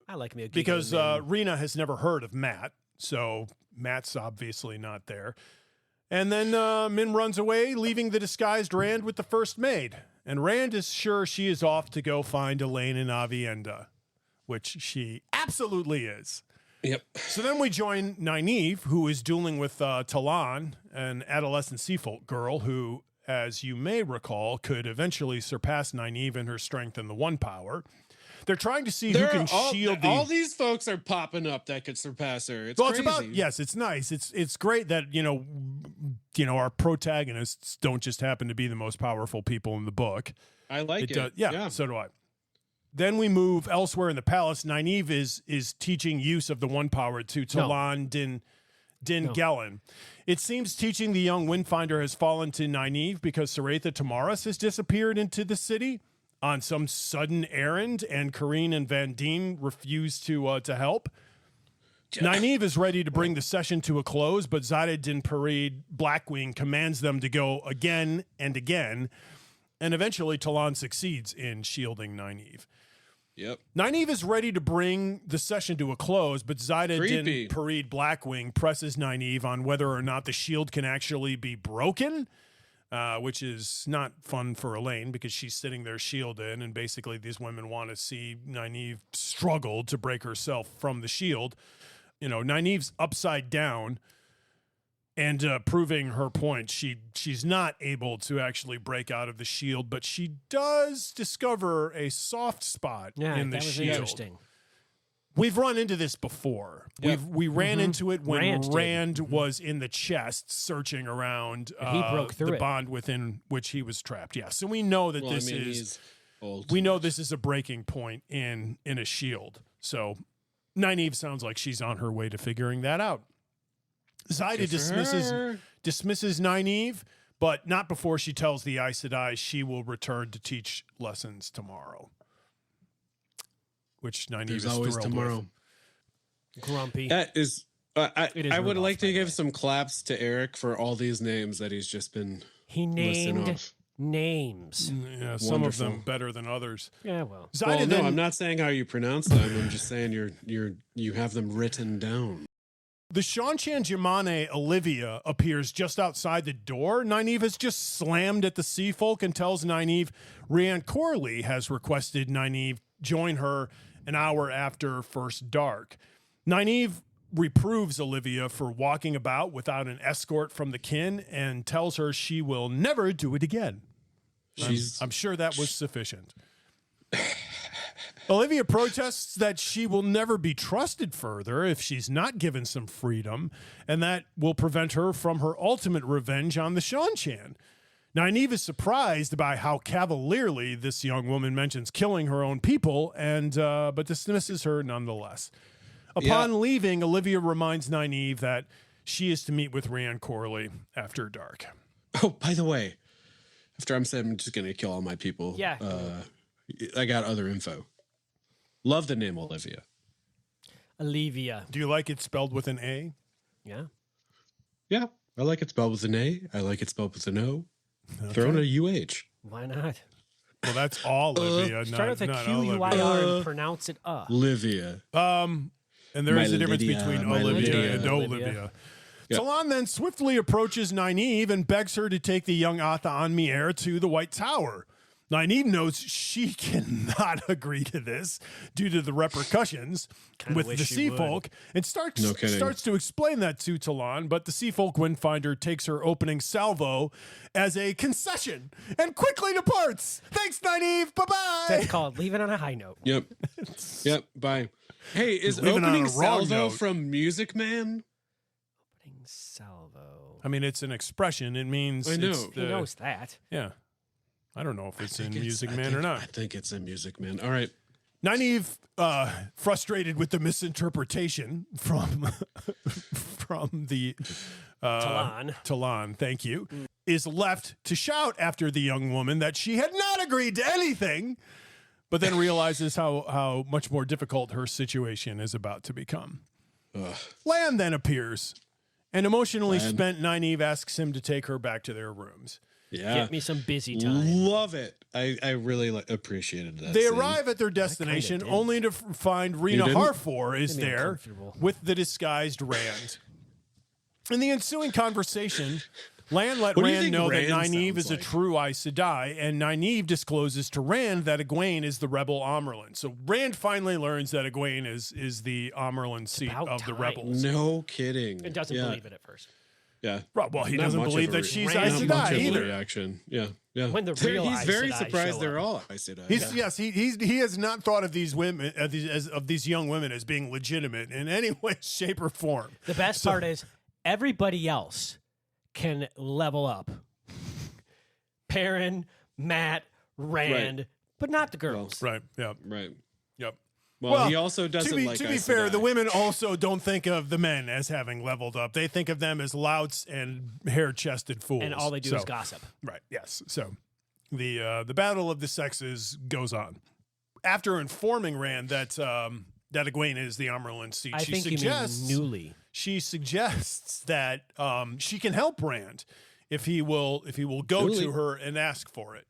I like me a giggling because Min. Rena has never heard of Matt, so Matt's obviously not there. And then Min runs away, leaving the disguised Rand with the first maid. And Rand is sure she is off to go find Elayne and Avienda, which she absolutely is. Yep. So then we join Nynaeve, who is dueling with Talon, an adolescent seafolk girl who, as you may recall, could eventually surpass Nynaeve in her strength and the one power. They're trying to see who can shield all these folks are popping up that could surpass her. It's crazy. It's nice. It's great that our protagonists don't just happen to be the most powerful people in the book. I like it. Yeah, so do I. Then we move elsewhere in the palace. Nynaeve is teaching use of the one power to Talon Din Gellin. It seems teaching the young Windfinder has fallen to Nynaeve because Saratha Tamaris has disappeared into the city on some sudden errand, and Kareen and Van Dien refuse to help. Nynaeve is ready to bring the session to a close, but Zada Din Pereed Blackwing commands them to go again and again, and eventually Talon succeeds in shielding Nynaeve. Yep. Nynaeve is ready to bring the session to a close, but Zada Din Pereed Blackwing presses Nynaeve on whether or not the shield can actually be broken, which is not fun for Elayne because she's sitting there shielded, and basically these women want to see Nynaeve struggle to break herself from the shield. Nynaeve's upside down and proving her point. She's not able to actually break out of the shield, but she does discover a soft spot in the shield. Interesting. We've run into this before. Yep. We ran into it when Rand was in the chest searching around he broke through the bond within which he was trapped. Yeah, so we know that this is a breaking point in a shield. So Nynaeve sounds like she's on her way to figuring that out. Zida dismisses Nynaeve, but not before she tells the Aes Sedai she will return to teach lessons tomorrow. Which Nynaeve is always tomorrow. Grumpy. That is. I would like to give some claps to Eric for all these names that he's just been. He named names. Yeah, some of them better than others. Yeah, well. I'm not saying how you pronounce them. I'm just saying you have them written down. The Seanchan Jemane Olivia appears just outside the door. Nynaeve has just slammed at the sea folk and tells Nynaeve Rian Corley has requested Nynaeve join her an hour after first dark. Nynaeve reproves Olivia for walking about without an escort from the kin and tells her she will never do it again. I'm sure that was sufficient. Olivia protests that she will never be trusted further if she's not given some freedom, and that will prevent her from her ultimate revenge on the Seanchan. Nynaeve is surprised by how cavalierly this young woman mentions killing her own people, but dismisses her nonetheless. Upon leaving, Olivia reminds Nynaeve that she is to meet with Rian Corley after dark. Oh, by the way, after I'm just going to kill all my people, I got other info. Love the name Olivia. Olivia. Do you like it spelled with an A? Yeah. Yeah, I like it spelled with an A. I like it spelled with an O. Okay. Throw in a UH. Why not? Well, that's all Olivia. Start with a QUIR and pronounce it Livia. And there is a difference between Olivia and Olivia. Yep. Talon then swiftly approaches Nynaeve and begs her to take the young Atha Anmier to the White Tower. Nynaeve knows she cannot agree to this due to the repercussions with the sea folk and starts to explain that to Talon, but the sea folk Windfinder takes her opening salvo as a concession and quickly departs. Thanks, Nynaeve. Bye-bye. That's called leaving on a high note. Yep. Bye. Hey, is opening salvo from Music Man? salvo. I mean, it's an expression. It means I know. He knows that. Yeah. I don't know if it's in Music Man or not. I think it's in Music Man. All right. Nynaeve, frustrated with the misinterpretation from the Talon, thank you, is left to shout after the young woman that she had not agreed to anything, but then realizes how much more difficult her situation is about to become. Lan then appears, and emotionally spent Nynaeve asks him to take her back to their rooms. Yeah. Get me some busy time. Love it. I really appreciated that. They arrive at their destination only to find Rena Harfor is there with the disguised Rand. In the ensuing conversation, Lan let Rand know that Nynaeve is a true Aes Sedai, and Nynaeve discloses to Rand that Egwene is the rebel Amyrlin. So Rand finally learns that Egwene is the Amyrlin seat of the rebels. No kidding. And doesn't believe it at first. Yeah. Well, he doesn't believe that she's Aes Sedai either. Reaction. Yeah. Yeah. When the real he's very Aes Sedai surprised show they're up. all Aes Sedai. He has not thought of these women of these young women as being legitimate in any way, shape, or form. The best part is everybody else can level up. Perrin, Matt, Rand, but not the girls. Right. Yep. Right. Yep. Well, he also doesn't to be fair, the women also don't think of the men as having leveled up. They think of them as louts and hair-chested fools. And all they do is gossip. Right, yes. So the battle of the sexes goes on. After informing Rand that Egwene is the Amyrlin seat, she suggests that she can help Rand if he will go to her and ask for it.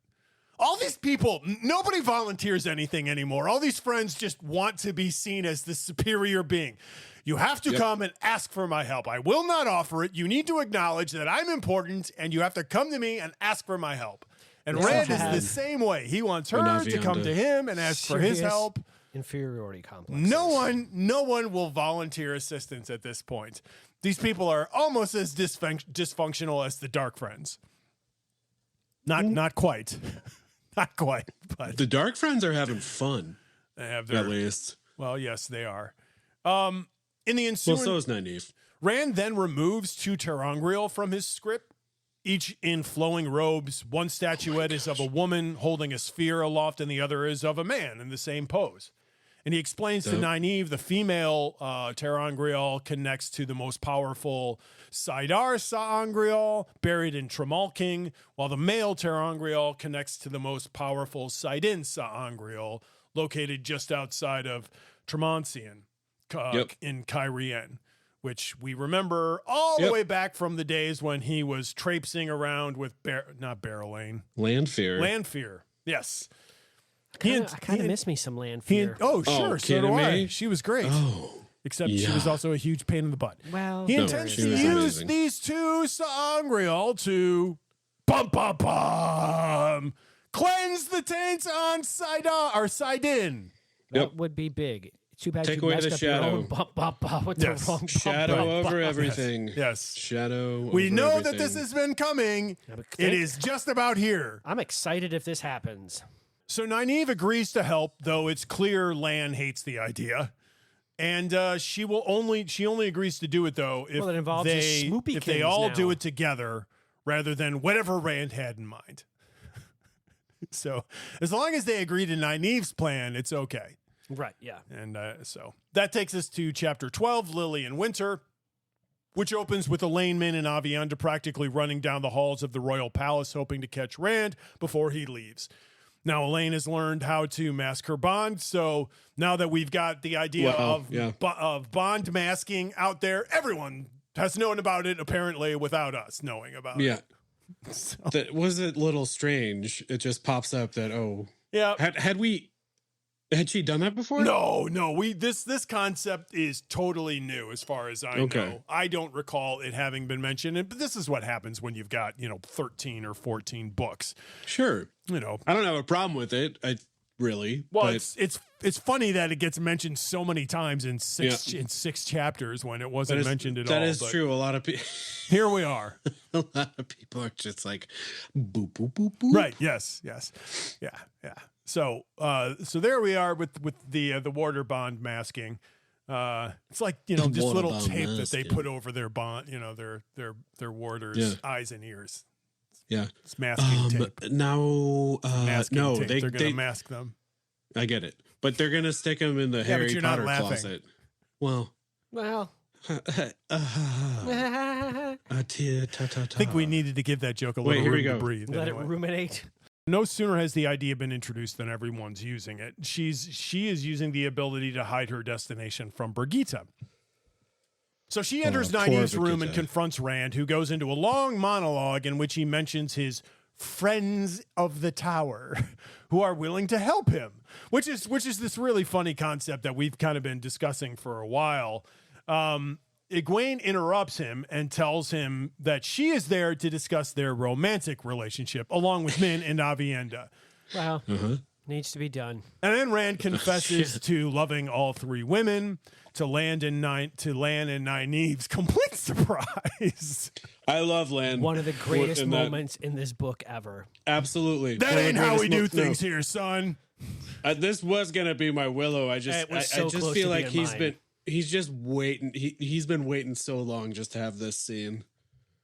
All these people, nobody volunteers anything anymore. All these friends just want to be seen as the superior being. You have to come and ask for my help. I will not offer it. You need to acknowledge that I'm important, and you have to come to me and ask for my help. And Rand is the same way. He wants her to come to him and ask for his help. Inferiority complex. No one will volunteer assistance at this point. These people are almost as dysfunctional as the Dark Friends. Not quite. Not quite, but the Dark Friends are having fun. They have their, at least. Well, yes, they are. In the ensuing, so is Nynaeve. Rand then removes 2 ter'angreal from his script, each in flowing robes. One statuette is of a woman holding a sphere aloft, and the other is of a man in the same pose. And he explains to Nynaeve the female ter'angreal connects to the most powerful Saidar sa'angreal buried in Tremalking, while the male ter'angreal connects to the most powerful Saidin sa'angreal located just outside of Tremoncian in Cairhien, which we remember all the way back from the days when he was traipsing around with Elayne. Lanfear, yes. I kind of miss me some Lanfear. Sure, so do I. She was great. Except she was also a huge pain in the butt. Well, he intends to use these 2 sa'angreal to cleanse the taints on Saidin. That would be big. Too bad Take you away messed the up shadow. your own with the wrong shadow over everything. Yes. Shadow. We over know everything. that this has been coming. It is just about here. I'm excited if this happens. So Nynaeve agrees to help, though it's clear Lan hates the idea. And she only agrees to do it, though, if it involves if they all do it together rather than whatever Rand had in mind. So as long as they agree to Nynaeve's plan, it's okay. Right, yeah. And so that takes us to chapter 12, Lily and Winter, which opens with Elayne, Min, and Avienda practically running down the halls of the royal palace, hoping to catch Rand before he leaves. Now, Elayne has learned how to mask her bond, so now that we've got the idea of bond masking out there, everyone has known about it, apparently, without us knowing about it. So. That was a little strange. It just pops up that, had she done that before? No. This concept is totally new as far as I know. I don't recall it having been mentioned, but this is what happens when you've got 13 or 14 books. Sure, I don't have a problem with it. It's funny that it gets mentioned so many times in six chapters when it wasn't mentioned at all. That is true. A lot of people. Here we are. A lot of people are just like, boop boop boop boop. Right. Yes. Yeah. So there we are with the warder bond masking. It's like, you know, just little Waterbound tape that mask, they yeah. put over their bond, you know, their warders' eyes and ears. Yeah. It's masking tape. Now, Masking no, tape. they're going to mask them. I get it, but they're gonna stick them in the Harry but you're not Potter laughing. closet. Well, I think we needed to give that joke a little here we room to go. breathe. Let anyway. it ruminate. No sooner has the idea been introduced than everyone's using it. She is using the ability to hide her destination from Brigitte. So she enters poor Nynaeve's room and Brigitte. confronts Rand, who goes into a long monologue in which he mentions his friends of the tower who are willing to help him, which is this really funny concept that we've kind of been discussing for a while. Egwene interrupts him and tells him that she is there to discuss their romantic relationship along with Min and Aviendha. Wow. Needs to be done. And then Rand confesses to loving all three women to land in Nynaeve's complete surprise. I love Land. One of the greatest in that- moments in this book ever. Absolutely. That One of ain't the how we greatest do things here, son. This was gonna be my Willow. I just It was I so just close feel to like being mine. he's just waiting. He's been waiting so long just to have this scene.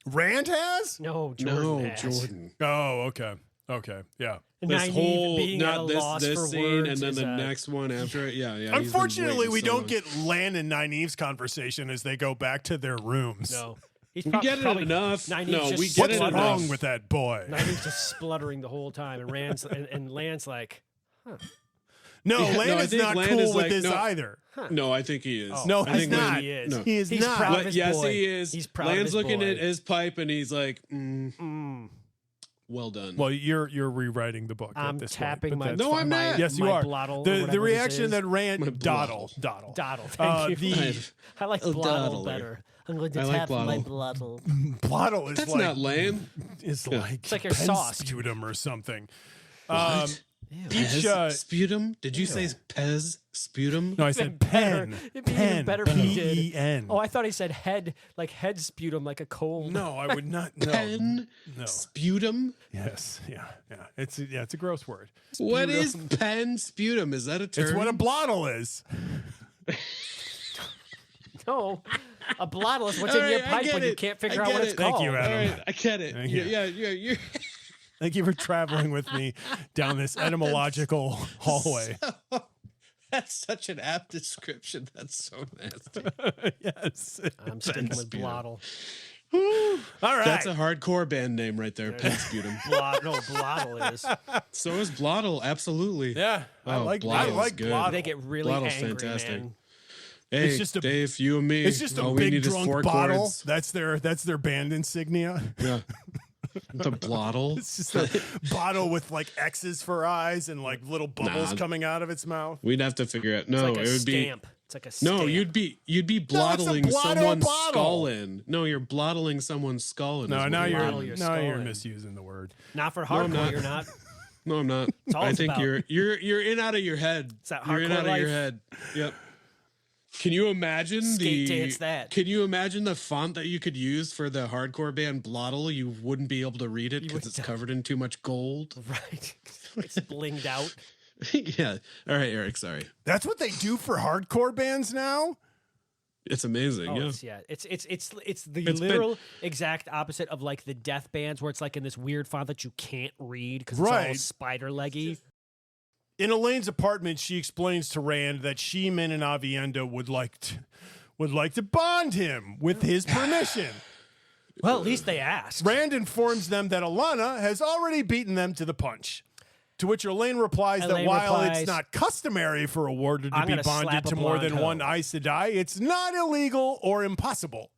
Rand has? No, Jordan. No, has. Jordan. Oh, okay. Okay, yeah. This Nynaeve whole being at a not loss this for scene words and then is the a- next one after it. Yeah, he's been Unfortunately, waiting we so don't long. get Lan and Nynaeve's conversation as they go back to their rooms. No. He's We get it probably enough. Nynaeve's No, just we get What's it spluttering. wrong enough. with that boy? Nynaeve's just spluttering the whole time, and Rand's and Lan's like, No, Yeah, Lan no, I is think not Lan cool is with like, this no. either. No, I think he is. No, I he's think not. Lan- he is. No. He is He's not. proud of But his yes, boy. he is. He's proud of Lan's his looking boy. at his pipe and he's like, well done. Well, you're rewriting the book. I'm at this tapping point, but my that's No, fine. I'm not. Yes, you my are. blottle or The whatever this reaction is. that Rand My Doddle. Dottle. Thank you. I've- I like Oh, blottle Doddler. better. I'm going to I like tap my blottle. blottle. Blottle is That's like not Lan. is Yeah. like It's like your pen sauce. sputum or something. What? Each, Pez sputum? Did you say Pez sputum? no, I said better. pen. It'd be even Pen. better if he did. P-E-N. Oh, I thought he said head, like head sputum, like a cold. No, I would not. No. Pen No. sputum? Yes. Yeah. It's a gross word. What is pen sputum? Is that a term? It's what a blottle is. No, a blottle is what's All in your right, I pipe get when you it. can't I figure out get what it's it. Thank called. you, All Adam. right, I get it. Thank you. Yeah, you're Thank you for traveling with me down this etymological hallway. That's such an apt description. That's so nasty. Yes. I'm sticking with sputum. blottle. All right. That's a hardcore band name right there. Pen sputum. Blottle is. So is Blottle. Absolutely. yeah. I Oh, like Blottle's good. blottle. They get really Blottle's angry, fantastic. man. Hey, It's just a- Dave, you and me. It's just a all we big need is drunk 4 bottle. chords. That's their band insignia. Yeah. The Blottle. It's just a bottle with like X's for eyes and like little bubbles Nah. coming out of its mouth. We'd have to figure out. It's No, like a it would be. stamp. It's like a stamp. No, you'd be blotto blottling someone's bottle. skull in. No, you're blottling someone's skull in. No, is what now you're bottle doing. your you're skull you're in. misusing the word. Not for I'm hardcore. not. You're not. No, I'm not. all I it's think about. you're in out of your head. It's that You're in hardcore out of your life. head. Yep. Can you imagine Skate the dance that. Can you imagine the font that you could use for the hardcore band Blottle? You wouldn't be able to read it because wouldn't. it's covered in too much gold. Right. It's blinged out. Yeah. All right, Eric. Sorry. That's what they do for hardcore bands now. It's amazing. Oh, Yeah. it's the It's been- literal exact opposite of like the death bands where it's like in this weird font that you can't read because it's all Right. spider leggy. In Elaine's apartment, she explains to Rand that she, Min, and Aviendha would like to bond him with his permission. Well, at least they asked. Rand informs them that Alana has already beaten them to the punch. To which Elaine replies that Elaine while replies, it's not customary for a warder to I'm be gonna bonded slap a to more blonde than hoe. one Aes Sedai, it's not illegal or impossible.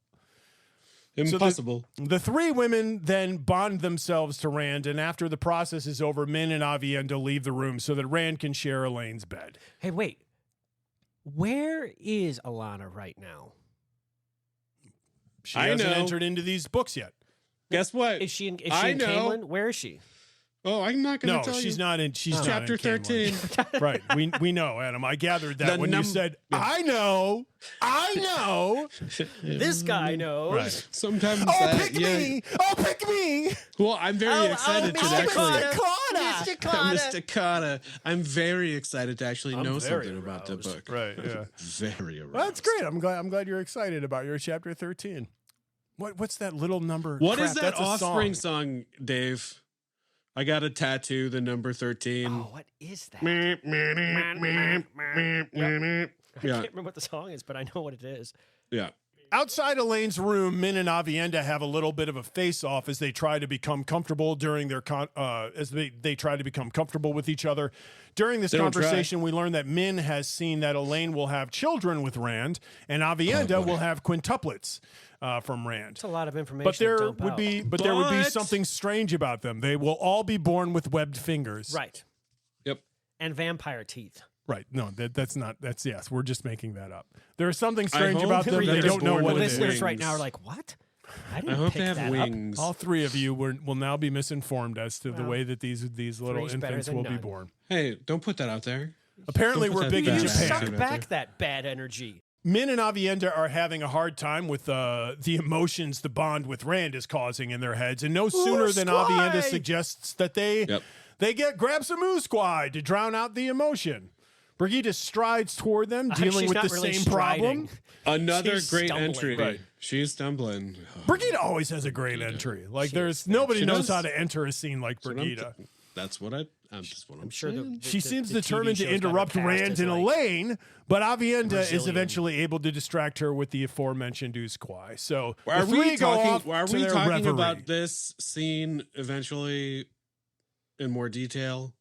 Impossible. The three women then bond themselves to Rand, and after the process is over, Min and Aviendha leave the room so that Rand can share Elaine's bed. Hey, wait. Where is Alana right now? She I hasn't know. entered into these books yet. Guess what? Is she in I know. Camelin? Where is she? Oh, I'm not going No, to tell she's you. not in. She's not Chapter in Camelin. 13. Right. We know, Adam. I gathered that The when you num- said, I know. This guy knows. Right. Sometimes Oh, that, pick yeah. me. Oh, pick me. Well, I'm very excited to actually. Mr. Mysticata. I'm very excited to actually know something about the book. Right, yeah. Very aroused. Well, that's great. I'm glad you're excited about your chapter 13. What's that little number? What is that Offspring song, Dave? I got a tattoo, the number 13. Oh, what is that? Yep. I can't remember what the song is, but I know what it is. Yeah. Outside Elayne's room, Min and Aviendha have a little bit of a face-off as they try to become comfortable during their they try to become comfortable with each other. During this conversation, we learn that Min has seen that Elayne will have children with Rand, and Aviendha will have quintuplets from Rand. It's a lot of information. But there would be something strange about them. They will all be born with webbed fingers. Right. Yep. And vampire teeth. Right. No, that's yes. We're just making that up. There is something strange about them. They don't know what it is. Listeners right now are like, what? I hope they have wings. All three of you will now be misinformed as to the way that these little infants will be born. Hey, don't put that out there. Apparently, we're big in You Japan. suck back that bad energy. Min and Aviendha are having a hard time with the emotions the bond with Rand is causing in their heads, and no sooner than Aviendha suggests that they grab some Usquai to drown out the emotion. Brigitte strides toward them, dealing with the same problem. Another great entry. Right. She's stumbling. Brigitte always has a great entry. Like nobody knows how to enter a scene like Brigitte. That's what I'm sure. She seems determined to interrupt Rand and Elayne, but Aviendha is eventually able to distract her with the aforementioned Usquai. So are we talking about this scene eventually in more detail?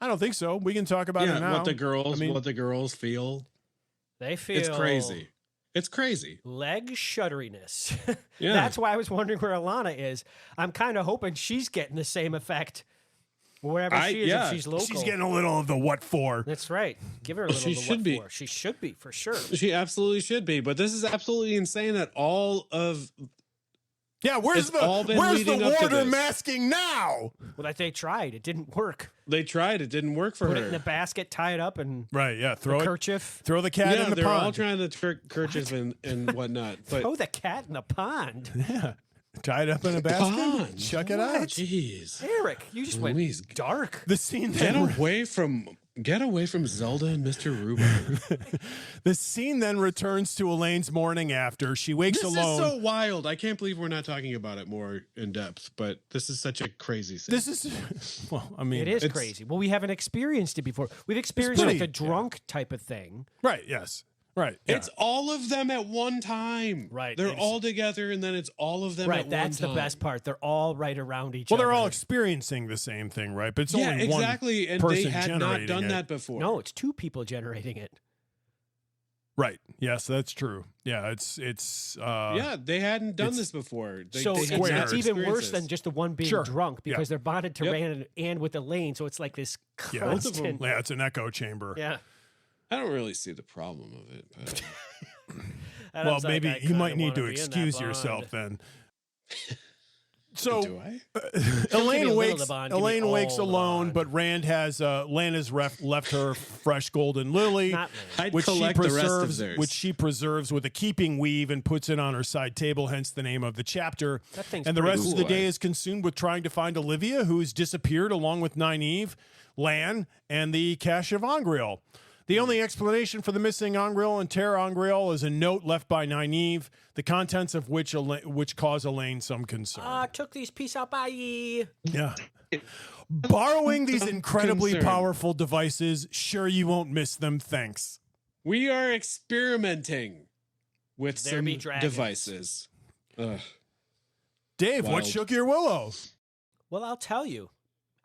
I don't think so. We can talk about it now. What the girls feel. They feel It's crazy. Leg shudderiness. Yeah. That's why I was wondering where Alana is. I'm kind of hoping she's getting the same effect wherever she is if she's local. She's getting a little of the what for. That's right. Give her a little of the what for. She should be, for sure. She absolutely should be. But this is absolutely insane that all of... Yeah, where's the warder masking now? Well, they tried. It didn't work. They tried. It didn't work for her. Put it in the basket, tie it up, and throw the kerchief. Throw the cat in the pond. They're all trying to trick kerchief and whatnot. But throw the cat in the pond. Yeah, tie it up in a basket. Chuck it out. Jeez, Eric, you just went dark. The scene. Get away from Zelda and Mr. Rhubarb. The scene then returns to Elaine's morning after. She wakes alone. This is so wild. I can't believe we're not talking about it more in depth, but this is such a crazy scene. It is crazy. Well, we haven't experienced it before. We've experienced like a drunk type of thing. Right, yes. Right. Yeah. It's all of them at one time. Right. They're all together, and then it's all of them at one time. Right, that's the best part. They're all right around each other. Well, they're all experiencing the same thing, right? But it's only exactly. one and person they had not done it. that before. No, it's two people generating it. Right. Yes, that's true. Yeah, it's they hadn't done this before. It's even worse than just the one being drunk because they're bonded to Rand and with Elayne, so it's like this constant. Yeah, it's an echo chamber. Yeah. I don't really see the problem of it. But... well, maybe you might need to excuse yourself then. So do I? Elayne wakes alone, but Rand has Lana's left her fresh golden lily, which she preserves with a keeping weave and puts it on her side table, hence the name of the chapter. And the rest of the day is consumed with trying to find Olivia, who's disappeared along with Nynaeve, Lan, and the cache of Angreal. The only explanation for the missing Angreal and Terra Angreal is a note left by Nynaeve, the contents of which cause Elayne some concern. Took these peace out by ye. Yeah. Borrowing these incredibly powerful devices, sure you won't miss them, thanks. We are experimenting with some devices. Ugh. Dave, what shook your willow? Well, I'll tell you.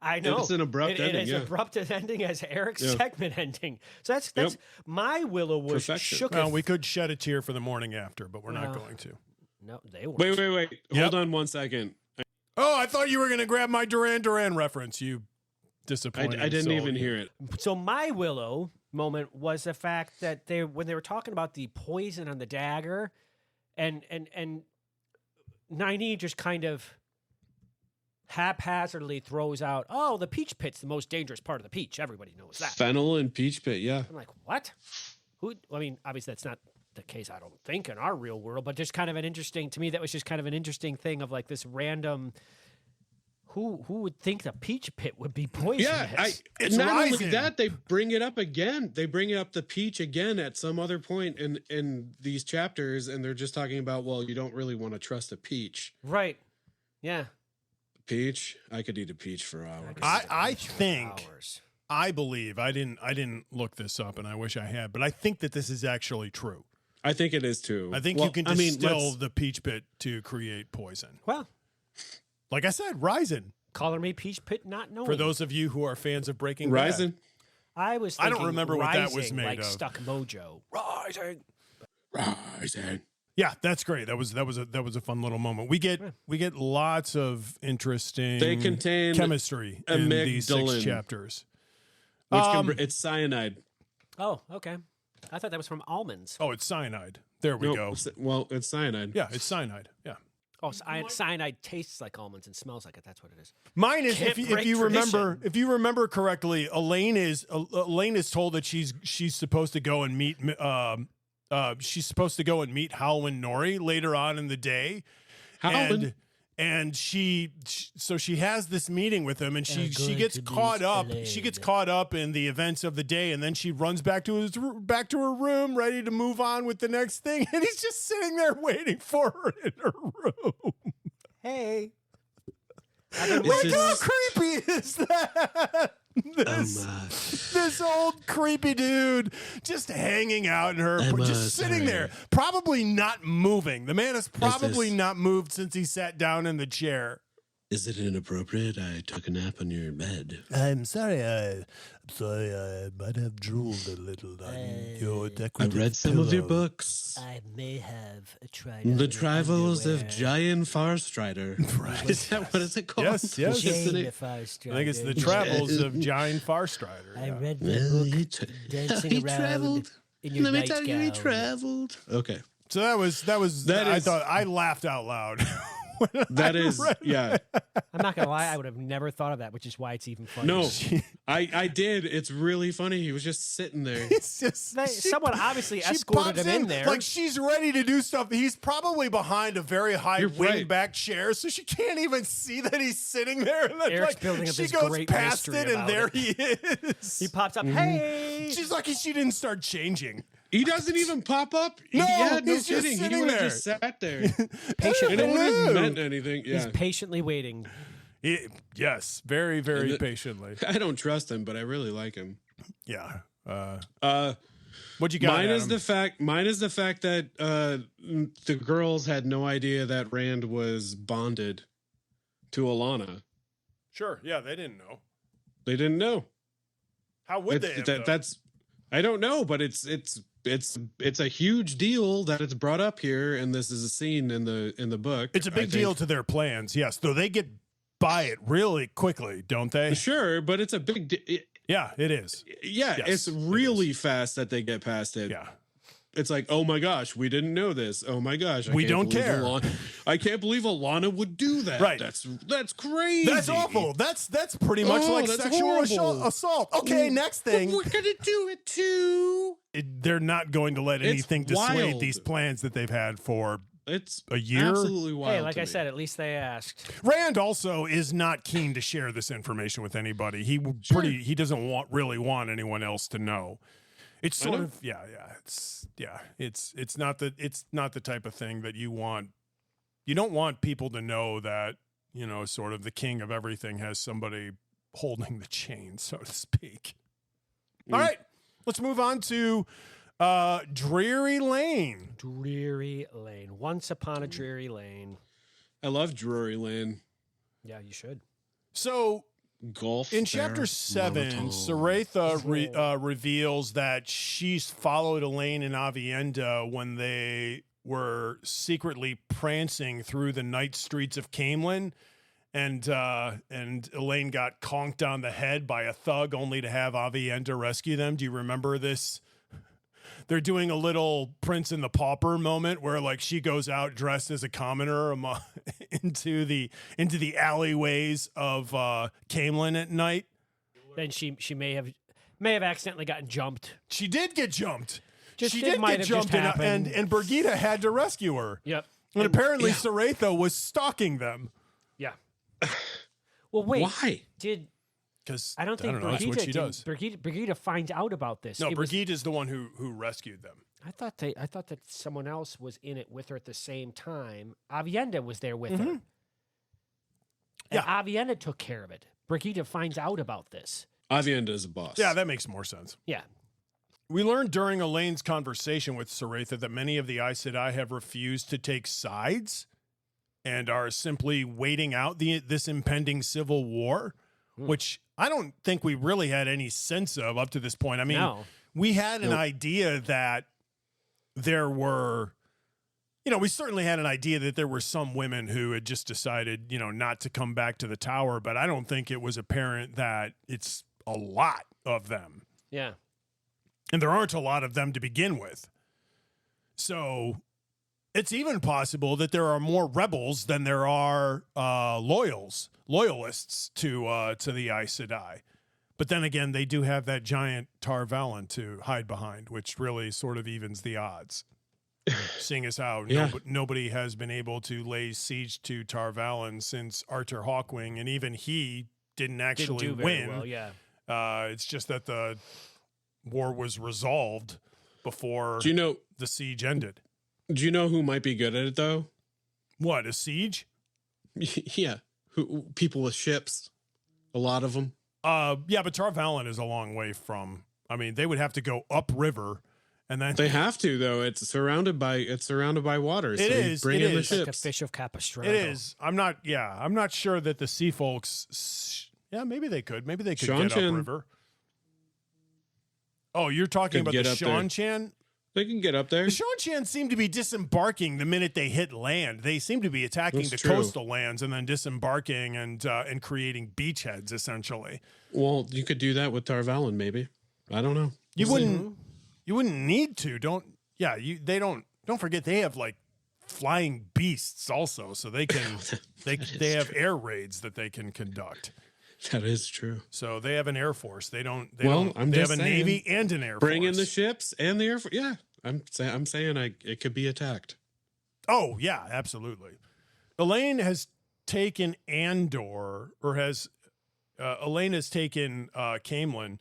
I know. It's an abrupt ending. It is abrupt ending as Eric's segment ending. So that's my willow was shook. Well, we could shed a tear for the morning after, but we're not going to. No, they were. Wait. Hold on 1 second. Oh, I thought you were going to grab my Duran Duran reference. You disappointed. I didn't even hear it. So my willow moment was the fact that when they were talking about the poison on the dagger, and Nynaeve just kind of haphazardly throws out, oh, the peach pit's the most dangerous part of the peach. Everybody knows that. Fennel and peach pit, yeah. I'm like, what? I mean, obviously that's not the case, I don't think, in our real world, but just kind of an interesting, to me, that was just kind of an interesting thing of like this random, Who would think the peach pit would be poisonous? Yeah, It's not rising. only that, they bring it up again. They bring up the peach again at some other point in these chapters, and they're just talking about, well, you don't really want to trust a peach. Right. Yeah. Peach? I could eat a peach for hours. I believe I didn't look this up, and I wish I had, but I think that this is actually true. I think it is too. I think you can distill the peach pit to create poison. Well, like I said, Ryzen. Color me peach pit, not knowing. For those of you who are fans of Breaking Ryzen. I was. I don't remember what that was made like of. Stuck Mojo. Ryzen. Yeah, that's great. That was a fun little moment. We get lots of interesting chemistry in these 6 chapters. Which it's cyanide. Oh, okay. I thought that was from almonds. Oh, it's cyanide. There we go. Well, it's cyanide. Yeah, it's cyanide. Yeah. Oh, cyanide tastes like almonds and smells like it. That's what it is. Mine is if you remember correctly, Elayne is told that she's supposed to go and meet Howlin' Nori later on in the day. Howlin'. And she has this meeting with him, and she gets caught up. She gets caught up in the events of the day, and then she runs back to her room, ready to move on with the next thing. And he's just sitting there waiting for her in her room. Hey, like how creepy is that? This old creepy dude just hanging out in her, just sitting there, probably not moving. The man has probably not moved since he sat down in the chair. Is it inappropriate? I took a nap on your bed. I'm sorry. I might have drooled a little on your decorative I read some of your books. I may have tried. The Travels of Giant Farstrider. Right. Is that what is it called? Yes. Jane I think it's the Travels of Giant Farstrider. I read the book dancing around in your nightgown. He traveled. Okay. So I thought I laughed out loud. That is, yeah. I'm not gonna lie, I would have never thought of that, which is why it's even funny. No, I did. It's really funny. He was just sitting there. It's just someone obviously escorted him in there. like she's ready to do stuff. He's probably behind a very high wing-back chair, so she can't even see that he's sitting there. And then, Eric's building up she this goes great past mystery it, and about there it. he is. He pops up. Hey, She's lucky she didn't start changing. He doesn't even pop up. No, yeah, no he's just kidding. He sitting would have there. just sat there. patient. And it wouldn't have meant anything. Yeah. He's patiently waiting. Yes, very, very patiently. I don't trust him, but I really like him. Yeah. What you got? Mine Adam? is the fact that the girls had no idea that Rand was bonded to Alana. Sure. Yeah, they didn't know. They didn't know. How would they have known? That's I don't know, but it's a huge deal that it's brought up here, and this is a scene in the book. It's a big deal to their plans, yes. Though they get by it really quickly, don't they? Sure, but it's a big yeah, it is. Yeah, Yes, it's really fast that they get past it. Yeah. It's like, oh my gosh, we didn't know this. Oh my gosh, We don't care. I can't believe Alana would do that. Right. That's crazy. That's awful. That's pretty much like that's sexual horrible. assault. Okay, next thing. But we're gonna do it too. They're not going to let anything dissuade wild. these plans that they've had for It's a year. absolutely wild. Hey, like to I me. said, at least they asked. Rand also is not keen to share this information with anybody. He doesn't really want anyone else to know. It's sort of it's not the type of thing that you want. You don't want people to know that, sort of the king of everything has somebody holding the chain, so to speak. All right, let's move on to Drear Elayne. Dreary Lane. Once upon a dreary lane. I love Drear Elayne. Yeah, you should. So Golf in chapter 7, Saretha reveals that she's followed Elayne and Avienda when they were secretly prancing through the night streets of Camelin, and Elayne got conked on the head by a thug, only to have Avienda rescue them. Do you remember this? They're doing a little Prince and the Pauper moment where, like, she goes out dressed as a commoner into the alleyways of Camelin at night. Then she may have accidentally gotten jumped. She did get jumped. Just- She it did might get have jumped, just happened. and Birgitta had to rescue her. Yep. And apparently Saretha was stalking them. Yeah. Well, wait. Why? Because I don't think that's what she does. Brigida finds out about this. No, Brigida is the one who rescued them. I thought that someone else was in it with her at the same time. Avienda was there with her. And Avienda took care of it. Brigida finds out about this. Avienda is a boss. Yeah, that makes more sense. Yeah. We learned during Elayne's conversation with Saretha that many of the Aes Sedai have refused to take sides and are simply waiting out this impending civil war, which I don't think we really had any sense of up to this point. I mean, we had an idea that there were, we certainly had an idea that there were some women who had just decided, not to come back to the tower, but I don't think it was apparent that it's a lot of them. Yeah. And there aren't a lot of them to begin with. So it's even possible that there are more rebels than there are loyalists to the Aes Sedai. But then again, they do have that giant Tar Valon to hide behind, which really sort of evens the odds. Seeing as how nobody has been able to lay siege to Tar Valon since Arthur Hawkwing, and even he didn't actually win. Well, yeah. It's just that the war was resolved before the siege ended. Do you know who might be good at it, though? What, a siege? Yeah. People with ships. A lot of them. Yeah, but Tar Valon is a long way from... I mean, they would have to go upriver, and then... They have to, though. It's surrounded by water. So it is. Bring in the ships. Like a fish of Capistrano. It is. I'm not sure that the sea folks... Yeah, maybe they could. Maybe they could get upriver. Oh, you're talking about the Shan-Chan? They can get up there. The Shan-Chan seem to be disembarking the minute they hit land. They seem to be attacking coastal lands and then disembarking and creating beachheads, essentially. Well, you could do that with Tar Valon, maybe. I don't know. You wouldn't need to. Don't forget they have like flying beasts also, so they can they have air raids that they can conduct. That is true. So they have an air force. They have a navy and an air force. Bring in the ships and the air force. Yeah, I'm saying it could be attacked. Oh yeah, absolutely. Elayne has taken Andor, or Elayne has taken Camelin,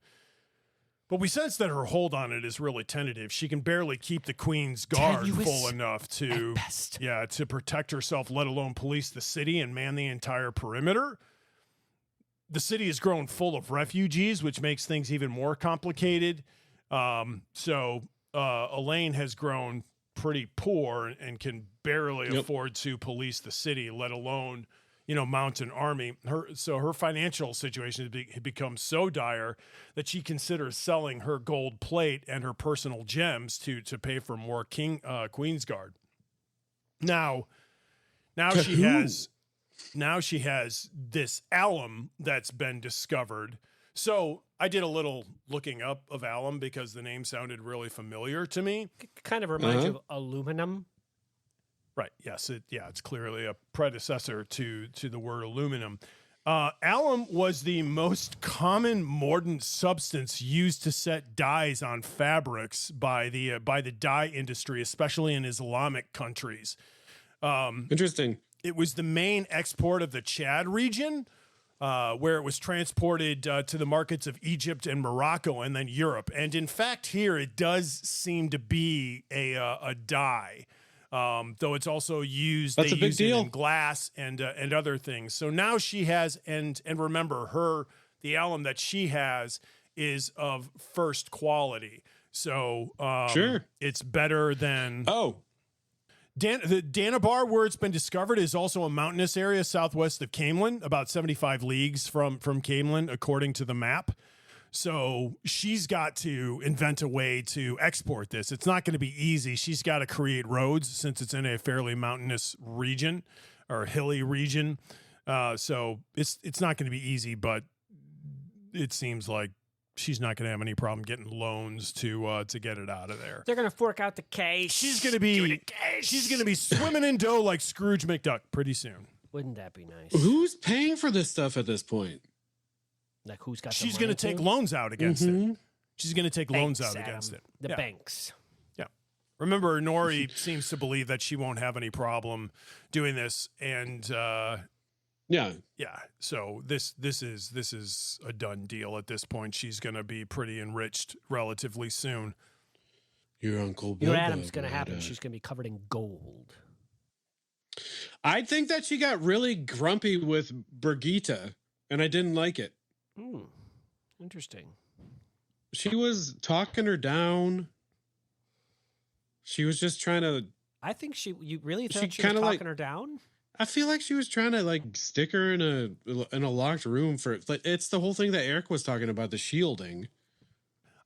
but we sense that her hold on it is really tentative. She can barely keep the Queen's Guard full enough to protect herself, let alone police the city and man the entire perimeter. The city has grown full of refugees, which makes things even more complicated. So Elayne has grown pretty poor and can barely afford to police the city, let alone, mount an army. Her financial situation has become so dire that she considers selling her gold plate and her personal gems to pay for more Queen's Guard. Now she has this alum that's been discovered. So I did a little looking up of alum because the name sounded really familiar to me. Kind of reminds you of aluminum. Right. Yes. It's clearly a predecessor to the word aluminum. Alum was the most common mordant substance used to set dyes on fabrics by the dye industry, especially in Islamic countries. Interesting. It was the main export of the Chad region, where it was transported to the markets of Egypt and Morocco and then Europe. And in fact, here it does seem to be a dye, though it's also used. That's a big deal. In glass and other things. So now she has, and remember, the alum that she has is of first quality. So sure, it's better than the Danabar, where it's been discovered, is also a mountainous area southwest of Camelin, about 75 leagues from Camelin, according to the map. So she's got to invent a way to export this. It's not going to be easy. She's got to create roads since it's in a fairly mountainous region or hilly region. So it's not going to be easy, but it seems like she's not going to have any problem getting loans to get it out of there. They're going to fork out the case. She's going to be swimming in dough like Scrooge McDuck pretty soon. Wouldn't that be nice? Who's paying for this stuff at this point? Like who's got? She's going to take loans out against it. She's going to take loans out against it. The banks. Yeah. Remember, Nori seems to believe that she won't have any problem doing this, and Yeah. Yeah. So this is a done deal at this point. She's going to be pretty enriched relatively soon. Your Uncle You know, Bilbo Adam's going to might, happen. She's going to be covered in gold. I think that she got really grumpy with Brigitte, and I didn't like it. Interesting. She was talking her down. She was just trying to. I think you really thought she was kinda talking her down? I feel like she was trying to like stick her in a locked room for like it's the whole thing that Eric was talking about, the shielding.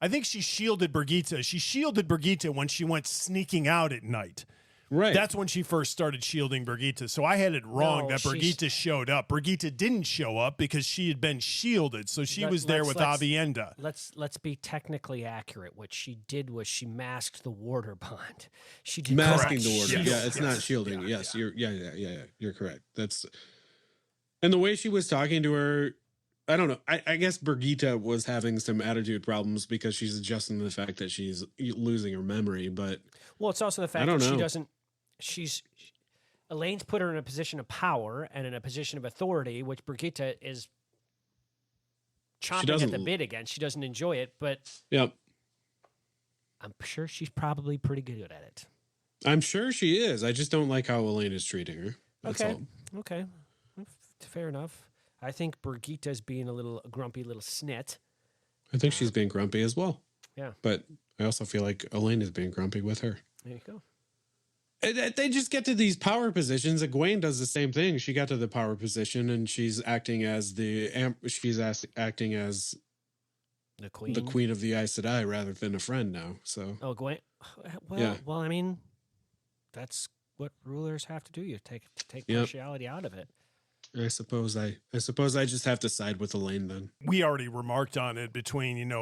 I think she shielded Brigitte. She shielded Brigitte when she went sneaking out at night. Right. That's when she first started shielding Brigitte. So I had it wrong that Brigitte showed up. Brigitte didn't show up because she had been shielded. So she was there with Avienda. Let's be technically accurate. What she did was she masked the warder bond. She did masking the warder. Yes. Yeah, it's not shielding. Yeah, yes, yeah. You're correct. And the way she was talking to her, I don't know. I guess Brigitte was having some attitude problems because she's adjusting to the fact that she's losing her memory. But it's also the fact that she doesn't. Elayne's put her in a position of power and in a position of authority, which Brigitte is chomping at the bit against. She doesn't enjoy it, but yep. I'm sure she's probably pretty good at it. I'm sure she is. I just don't like how Elayne is treating her. That's all. Okay. Fair enough. I think Brigitte's being a grumpy little snit. I think she's being grumpy as well. Yeah. But I also feel like Elayne is being grumpy with her. There you go. They just get to these power positions. Egwene does the same thing. She got to the power position, and she's acting as the queen of the Aes Sedai rather than a friend now. So Egwene. Well, I mean, that's what rulers have to do. You take partiality out of it. I suppose I just have to side with Elayne then. We already remarked on it between,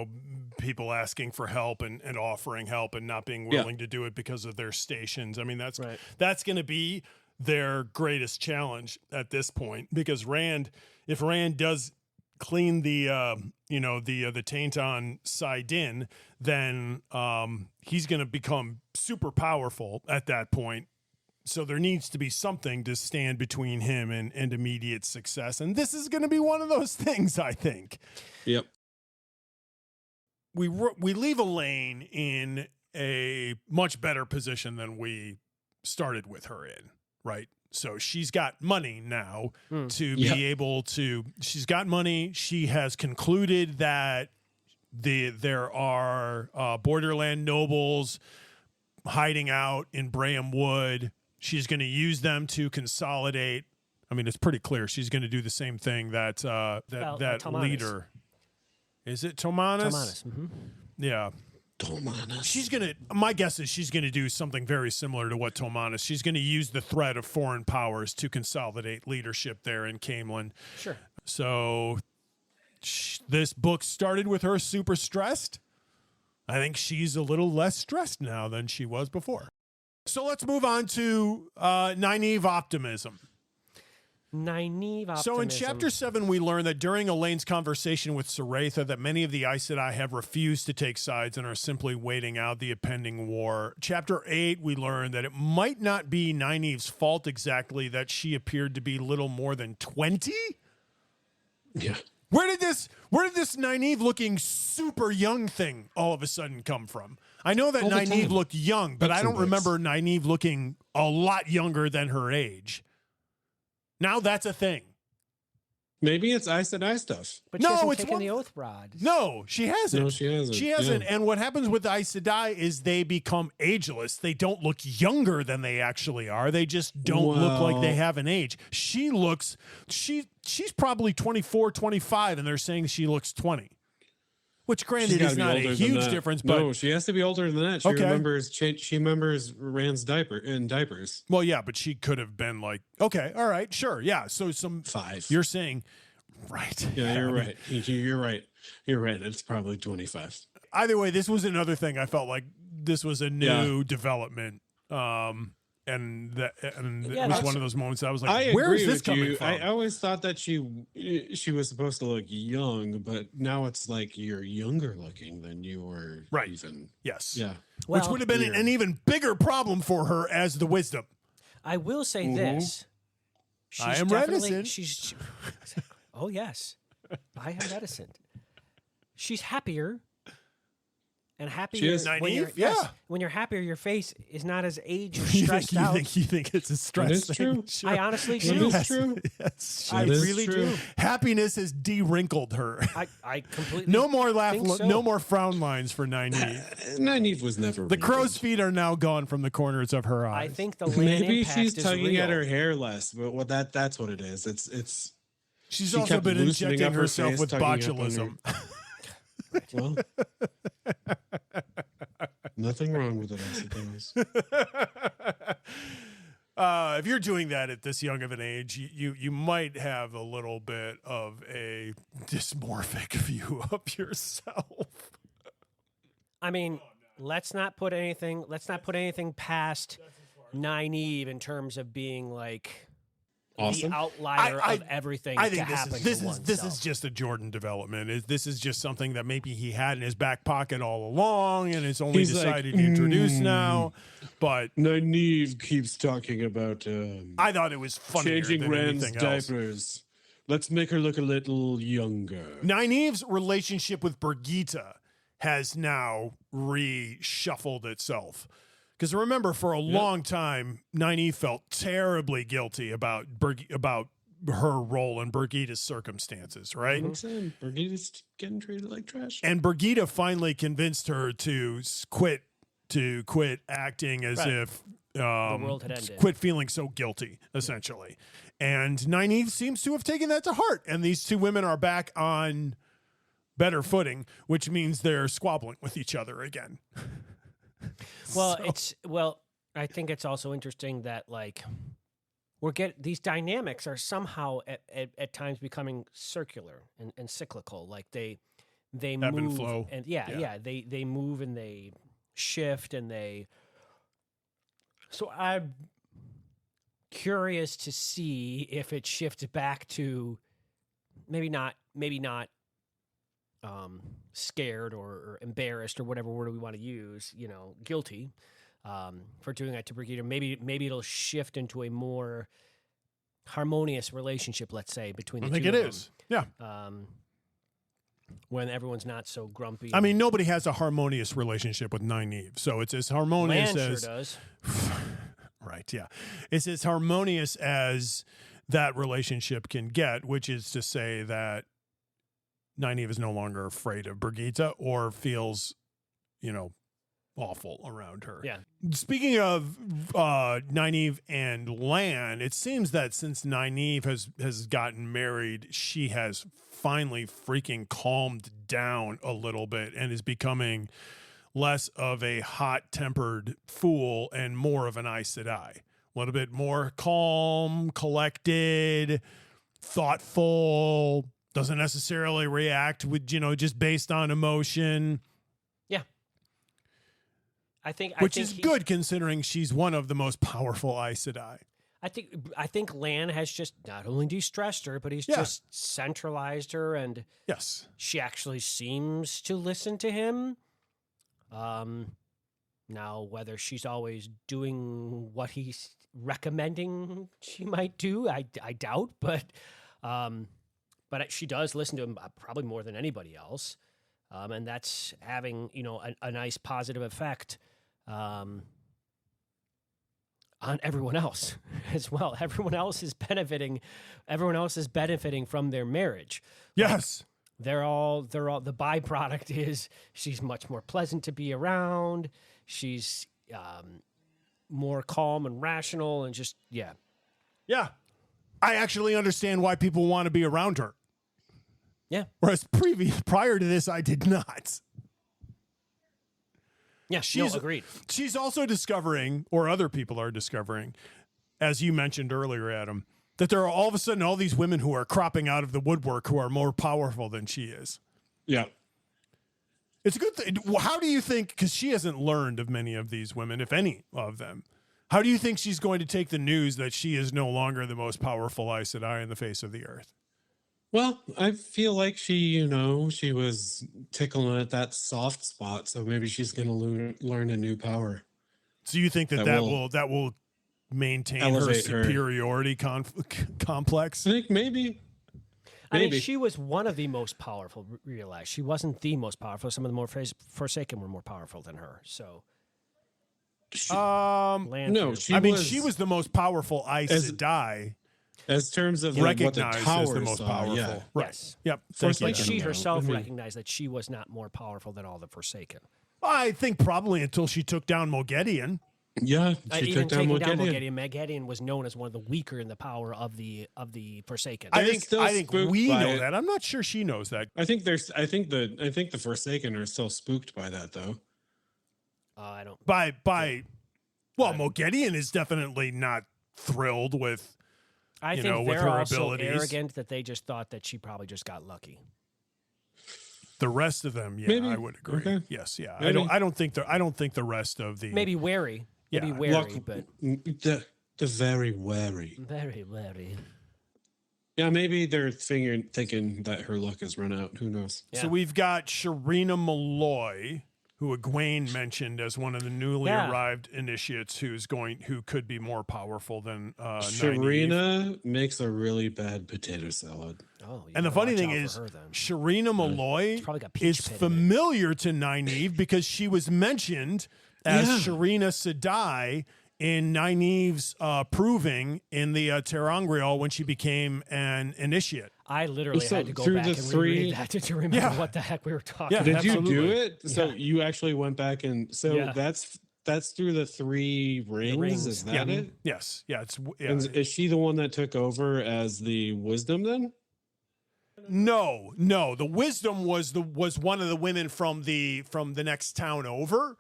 people asking for help and offering help and not being willing to do it because of their stations. I mean, that's going to be their greatest challenge at this point, because if Rand does clean the taint on Saidin, then he's going to become super powerful at that point. So there needs to be something to stand between him and immediate success. And this is going to be one of those things, I think. Yep. We leave Elayne in a much better position than we started with her in, right? So she's got money now to be able to... She's got money. She has concluded that there are borderland nobles hiding out in Braham Wood. She's going to use them to consolidate. I mean, it's pretty clear she's going to do the same thing that leader. Is it Tomanis? Tomanis. Mm-hmm. Yeah. Tomanis. My guess is she's going to do something very similar to what Tomanis. She's going to use the threat of foreign powers to consolidate leadership there in Camelin. Sure. So this book started with her super stressed. I think she's a little less stressed now than she was before. So let's move on to Nynaeve Optimism. Nynaeve Optimism. So in Chapter 7, we learn that during Elaine's conversation with Saratha that many of the Aes Sedai have refused to take sides and are simply waiting out the impending war. Chapter 8, we learn that it might not be Nynaeve's fault exactly that she appeared to be little more than 20? Yeah. Where did this Nynaeve looking super young thing all of a sudden come from? I know that Nynaeve looked young, but I don't remember Nynaeve looking a lot younger than her age. Now that's a thing. Maybe it's Aes Sedai stuff. But she hasn't taken the oath rod. No, she hasn't. No, she hasn't. She hasn't. Yeah. And what happens with Aes Sedai is they become ageless. They don't look younger than they actually are. They just don't look like they have an age. She's probably 24, 25, and they're saying she looks 20. Which, granted, is not a huge difference, but no, she has to be older than that. She remembers Rand's diapers. Well, yeah, but she could have been like, okay, all right, sure, yeah. So 5. You're saying, right? Yeah, you're right. You're right. You're right. It's probably 25. Either way, this was another thing. I felt like this was a new development. And it was one of those moments I was like, where is this coming from? I always thought that she was supposed to look young, but now it's like you're younger looking than you were even. Yes. Yeah. Well, which would have been an even bigger problem for her as the wisdom. I will say this. I am reticent. Oh, yes. I am reticent. She's happier. And happier. She is Nynaeve? When you're happier, your face is not as aged or stressed out. You think it's a stress That is thing? true. Sure. I honestly do. That is true. Yes, I That is really true. do. happiness has de-wrinkled her. I completely No more think so. no more frown lines for Nynaeve. Nynaeve was never The crow's feet are now gone from the corners of her eyes. I think the land Maybe impact she's is tugging real. at her hair less, but that's what it is. It's she's she also kept been loosening injecting up her herself face, with tugging up on botulism. well, nothing wrong with it, I suppose. If you're doing that at this young of an age, you might have a little bit of a dysmorphic view of yourself. I mean, let's not put anything past Nynaeve in terms of being like Awesome. the outlier of everything I to think happen this to is this oneself. is just a Jordan development. This is just something that maybe he had in his back pocket all along, and it's only He's decided like, to introduce now. But Nynaeve keeps talking about I thought it was funnier changing than Rand's anything else. diapers. Let's make her look a little younger. Nynaeve's relationship with Brigitte has now reshuffled itself. Because remember, for a long time, Nynaeve felt terribly guilty about her role in Brigitte's circumstances, right? Brigitte's getting treated like trash. And Brigitte finally convinced her to quit acting as if the world had ended. quit feeling so guilty, essentially. And Nynaeve seems to have taken that to heart. And these two women are back on better footing, which means they're squabbling with each other again. Well, I think it's also interesting that like these dynamics are somehow at times becoming circular and cyclical. Like they Ebb move and flow. and they move and they shift and they. So I'm curious to see if it shifts back to maybe not scared or embarrassed or whatever word we want to use, guilty for doing that to Brigitte. Maybe it'll shift into a more harmonious relationship, let's say, between the two I think it of is. Yeah. them. When everyone's not so grumpy. I mean, nobody has a harmonious relationship with Nynaeve, so it's as harmonious Lan as sure does. Right, yeah. It's as harmonious as that relationship can get, which is to say that Nynaeve is no longer afraid of Brigitte or feels, awful around her. Yeah. Speaking of Nynaeve and Lan, it seems that since Nynaeve has gotten married, she has finally freaking calmed down a little bit and is becoming less of a hot-tempered fool and more of an Aes Sedai. A little bit more calm, collected, thoughtful, doesn't necessarily react with, just based on emotion. Yeah. Which is good considering she's one of the most powerful Aes Sedai. I think Lan has just not only de-stressed her, but he's just centralized her, and yes, she actually seems to listen to him. Now, whether she's always doing what he's recommending she might do, I doubt, but she does listen to him probably more than anybody else, and that's having a nice positive effect on everyone else as well. Everyone else is benefiting from their marriage. Yes. Like, they're all the byproduct is she's much more pleasant to be around. She's more calm and rational and just yeah. I actually understand why people want to be around her. Yeah. Whereas prior to this, I did not. Yeah, agreed. She's also discovering, or other people are discovering, as you mentioned earlier, Adam, that there are all of a sudden all these women who are cropping out of the woodwork who are more powerful than she is. Yeah. It's a good thing. How do you think, because she hasn't learned of many of these women, if any of them, how do you think she's going to take the news that she is no longer the most powerful Aes Sedai on the face of the earth? Well, I feel like she was tickling at that soft spot, so maybe she's going to learn a new power. So you think that will maintain Elevate her her. superiority complex. I think maybe. I mean, she was one of the most powerful. Realize she wasn't the most powerful. Some of the more Forsaken were more powerful than her. So, No, she was the most powerful Aes Sedai. As terms of like, what the Recognized towers as the most powerful. Yeah. Right. Yes. Yep. Thank you. But she Yeah. herself Mhm. recognized that she was not more powerful than all the Forsaken. I think probably until she took down Moghedien. Yeah, she Even took down taking down Moghedien. Moghedien was known as one of the weaker in the power of the Forsaken. I They're think still spooked we by know it. that. I'm not sure she knows that. I think the Forsaken are still spooked by that though. I don't. Moghedien is definitely not thrilled with. I think with they're her also abilities. arrogant that they just thought that she probably just got lucky. The rest of them, Maybe. I would agree. Okay. Yes, yeah. Maybe. I don't think the rest of the Maybe wary. Maybe Yeah. wary, but The very wary. very wary. Yeah, maybe they're thinking that her luck has run out. Who knows? Yeah. So we've got Sharina Malloy, who Egwene mentioned as one of the newly arrived initiates who could be more powerful than Nynaeve. Sharina makes a really bad potato salad. Oh, you And the gotta funny watch thing out is, for her, then. Sharina Malloy probably got is peach pit in it. familiar to Nynaeve because she was mentioned as Yeah. Sharina Sedai in Nynaeve's proving in the Terangrial when she became an initiate. I literally So had to go through back the and three- reread that to remember Yeah. what the heck we were talking Yeah. about. Did you do Absolutely. it? So you actually went back and that's through the three rings. rings. Is that it? Yes. Yeah. And is she the one that took over as the wisdom then? No. The wisdom was one of the women from the next town over.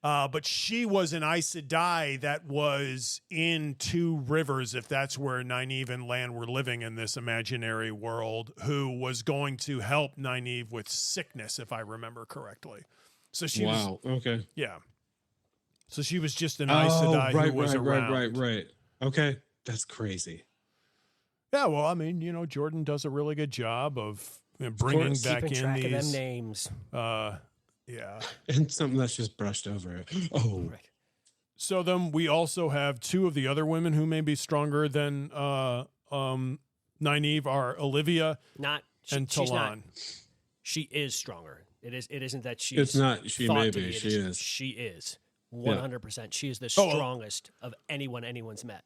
But she was an Aes Sedai that was in Two Rivers, if that's where Nynaeve and Lan were living in this imaginary world, who was going to help Nynaeve with sickness, if I remember correctly. So she was, Okay. yeah. So she was just an Aes Sedai who was around. Right. Okay. That's crazy. Yeah, well, I mean, Jordan does a really good job of bringing back Keeping in track these. of them names. Yeah. And something that's just brushed over it. Oh. Right. So then we also have two of the other women who may be stronger than Nynaeve are Olivia and She's not. Talon. She is stronger. It isn't that she's. It's not she thought may to be. be. She It is. She is 100%. She is the Oh, strongest of anyone's met.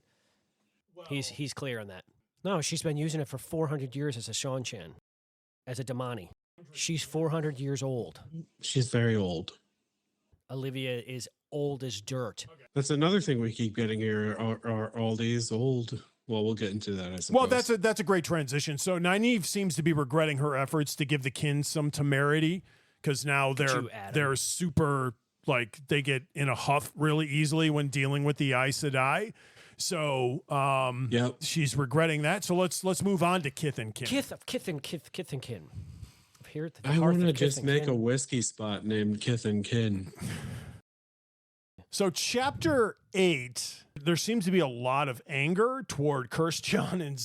He's clear on that. No, she's been using it for 400 years as a Shanchan, as a Damani. She's 400 years old. She's very old. Olivia is old as dirt. That's another thing we keep getting here are all these old. Well, we'll get into that, I suppose. Well, that's a great transition. So Nynaeve seems to be regretting her efforts to give the kin some temerity because now they're super, like, they get in a huff really easily when dealing with the Aes Sedai. So she's regretting that. So let's move on to Kith and Kin. Kith and Kin. Here at the I hearth want to of Kith just and make Kin. a whiskey spot named Kith and Kin. So chapter 8, there seems to be a lot of anger toward Kirstjan and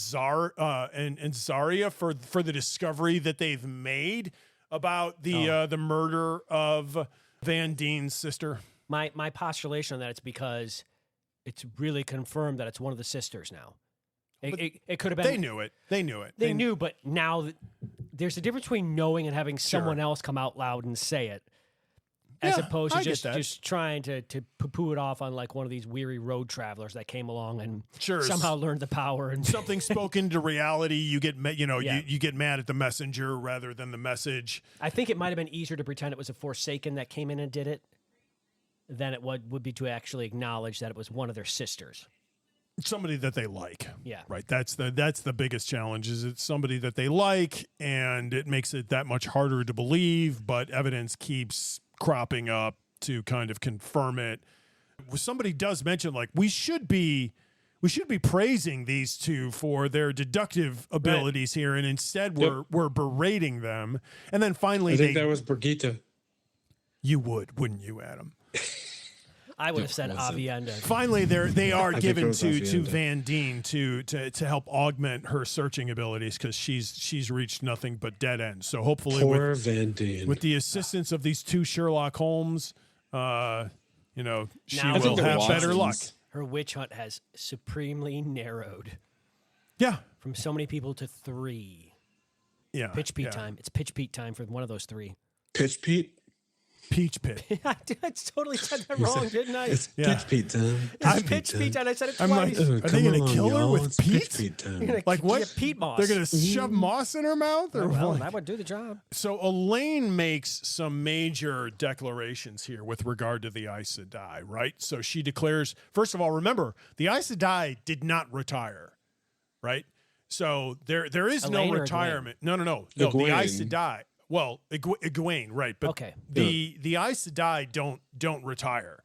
Zarya for the discovery that they've made about the murder of Van Dien's sister. My postulation on that, it's because it's really confirmed that it's one of the sisters now. It could have been. They knew it. They knew, but now there's a difference between knowing and having someone else come out loud and say it, as opposed to just trying to poo-poo it off on like one of these weary road travelers that came along and somehow learned the power and something spoken to reality. You get you get mad at the messenger rather than the message. I think it might have been easier to pretend it was a Forsaken that came in and did it than it would be to actually acknowledge that it was one of their sisters. Somebody that they like. Yeah. Right. That's the biggest challenge is it's somebody that they like, and it makes it that much harder to believe, but evidence keeps cropping up to kind of confirm it. Somebody does mention like we should be praising these two for their deductive abilities here, and instead we're berating them. And then finally I think that was Brigitte. You wouldn't you, Adam? I would have said Avienda. Finally, they are given to Avienda. Van Dien to help augment her searching abilities because she's reached nothing but dead ends. So hopefully, Poor Van Dien. with the assistance of these two Sherlock Holmes, she Now- will have better luck. her witch hunt has supremely narrowed. Yeah. From so many people to 3. Yeah. Pitch Pete time. It's Pitch Pete time for one of those 3. Pitch Pete? Peach Pit. I totally said that wrong, didn't I? It's Pitch Pete time. It's Pitch Pete time. I said it twice. I'm like, are they going to kill her with Pete? Pitch Pete time. Like what? Yeah, Pete moss. They're going to shove moss in her mouth? Or Well, what? that would do the job. So Elayne makes some major declarations here with regard to the Aes Sedai, right? So she declares, first of all, remember, the Aes Sedai did not retire, right? So there is Elayne no or retirement. No, the Egwene. Aes Sedai. Well, Egwene, right? But Okay. the Aes Sedai don't retire.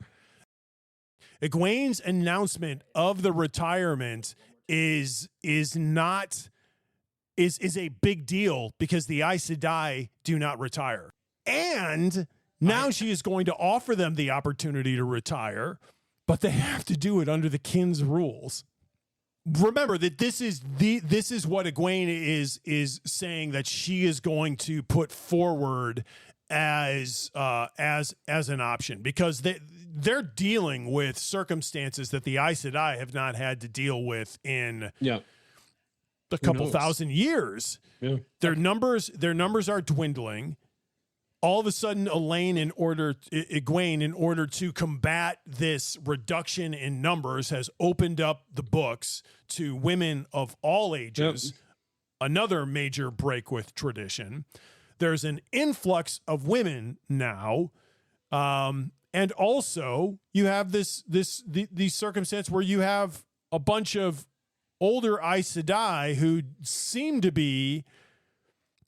Egwene's announcement of the retirement is a big deal because the Aes Sedai do not retire, and now she is going to offer them the opportunity to retire, but they have to do it under the kin's rules. Remember that this is what Egwene is saying that she is going to put forward as an option, because they're dealing with circumstances that the Aes Sedai have not had to deal with in a couple thousand years. Yeah. Their numbers are dwindling. All of a sudden, Egwene, in order to combat this reduction in numbers, has opened up the books to women of all ages. Yep. Another major break with tradition. There's an influx of women now, and also you have this circumstance where you have a bunch of older Aes Sedai who seem to be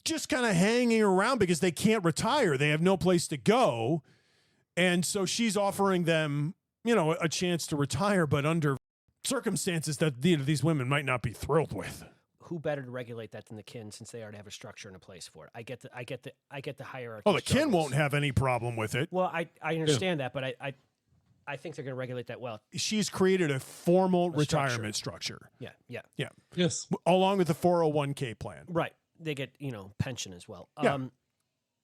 just kind of hanging around because they can't retire. They have no place to go. And so she's offering them, a chance to retire, but under circumstances that these women might not be thrilled with. Who better to regulate that than the kin, since they already have a structure in a place for it? I get the hierarchy. Oh, the kin won't have any problem with it. Well, I understand that, but I think they're going to regulate that well. She's created a formal retirement structure. Yeah. Yes. Along with the 401k plan. Right. They get, pension as well. Yeah.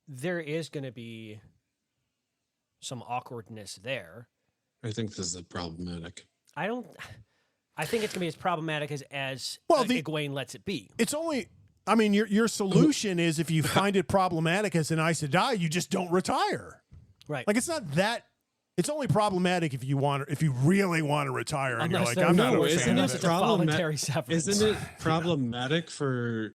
There is going to be some awkwardness there. I think this is problematic. I think it's going to be as problematic as Egwene lets it be. It's only, your solution is if you find it problematic as an Aes Sedai, you just don't retire. Right. Like, it's not that. It's only problematic if you really want to retire, and Unless you're like, I'm not a isn't fan of it it. voluntary severance? Isn't it problematic for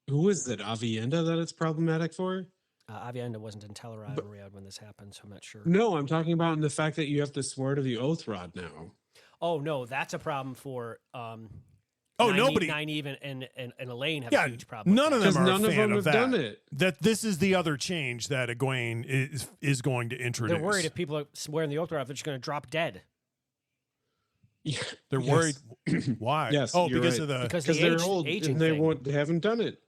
who is it? Avienda that it's problematic for? Avienda wasn't in Tel'arai when this happened, so I'm not sure. No, I'm talking about in the fact that you have to swear to the oath rod now. Oh no, that's a problem for. Nobody. Nynaeve and Elayne have a huge problem. None of them are none a of fan them of have that. done it. That this is the other change that Egwene is going to introduce. They're worried if people are swearing the oath rod, they're just going to drop dead. Yeah, they're worried. Why? Yes. Oh, because of the because they're old aging and they thing. they haven't done it.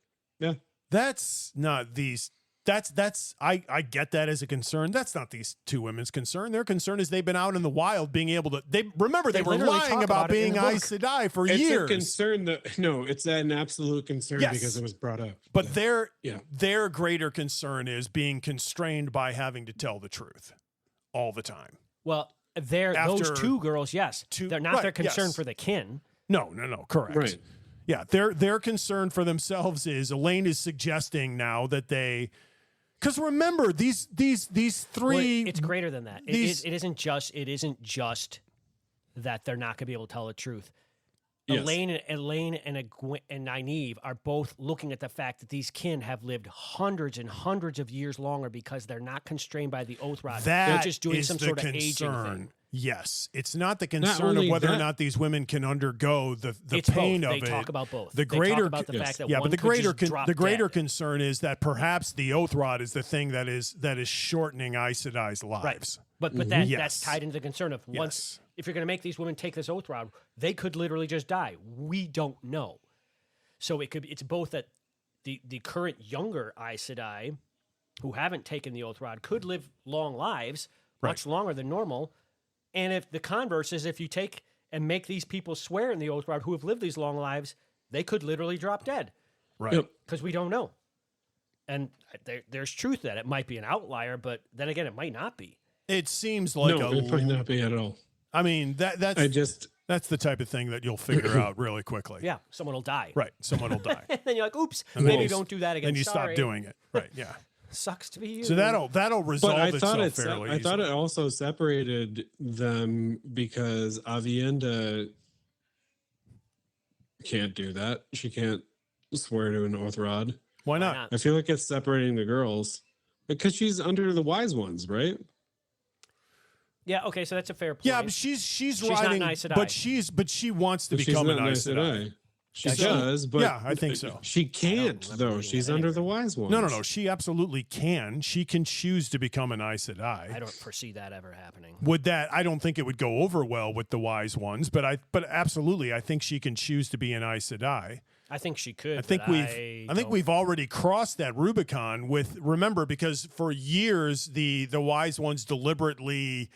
Yeah. That's not these. I get that as a concern. That's not these two women's concern. Their concern is they've been out in the wild, being able to. They were literally lying talk about about it in being the book. Aes Sedai for It's years. a concern that it's an absolute concern because it was brought up. But their Yeah. greater concern is being constrained by having to tell the truth all the time. Well, those two girls, yes, they're not their concern for the kin. No, correct. Right. Yeah, their concern for themselves is Elayne is suggesting now that they, because remember these three. Well, it's greater than that. It isn't just that they're not going to be able to tell the truth. Yes. Elayne and Nynaeve are both looking at the fact that these kin have lived hundreds and hundreds of years longer because they're not constrained by the oath rod. They're just doing some sort of aging thing. Yes, it's not the concern of whether or not these women can undergo the pain both. of it. They talk about both. The They greater talk about the fact that but one the could greater just drop greater dead. concern is that perhaps the oath rod is the thing that is shortening Aes Sedai's lives. Right. But that's tied into the concern of once if you're going to make these women take this oath rod, they could literally just die. We don't know. So it's both that the current younger Aes Sedai who haven't taken the oath rod could live long lives, much longer than normal. And if the converse is if you take and make these people swear in the oath rod who have lived these long lives, they could literally drop dead. Right. Because we don't know. And there's truth that it might be an outlier, but then again, it might not be. It seems like it might not be at all. I mean, that's the type of thing that you'll figure out really quickly. Yeah, someone will die. Right, someone will die. And then you're like, oops, And maybe don't do that again. And you Sorry. stop doing it. Right, yeah. Sucks to be you. So that'll resolve itself fairly I thought easily. it also separated them because Avienda can't do that. She can't swear to an oath rod. Why not? I feel like it's separating the girls because she's under the wise ones, right? Yeah, okay, so that's a fair point. Yeah, but she's not riding, an Aes Sedai. but she wants to But become she's an not Aes Sedai. She does, but yeah, I think so. She can't remember though. reading She's that under anywhere. the wise ones. No. She absolutely can. She can choose to become an Aes Sedai. I don't foresee that ever happening. I don't think it would go over well with the wise ones, but absolutely, I think she can choose to be an Aes Sedai. I think she could. I think we've already crossed that Rubicon remember, because for years the wise ones deliberately,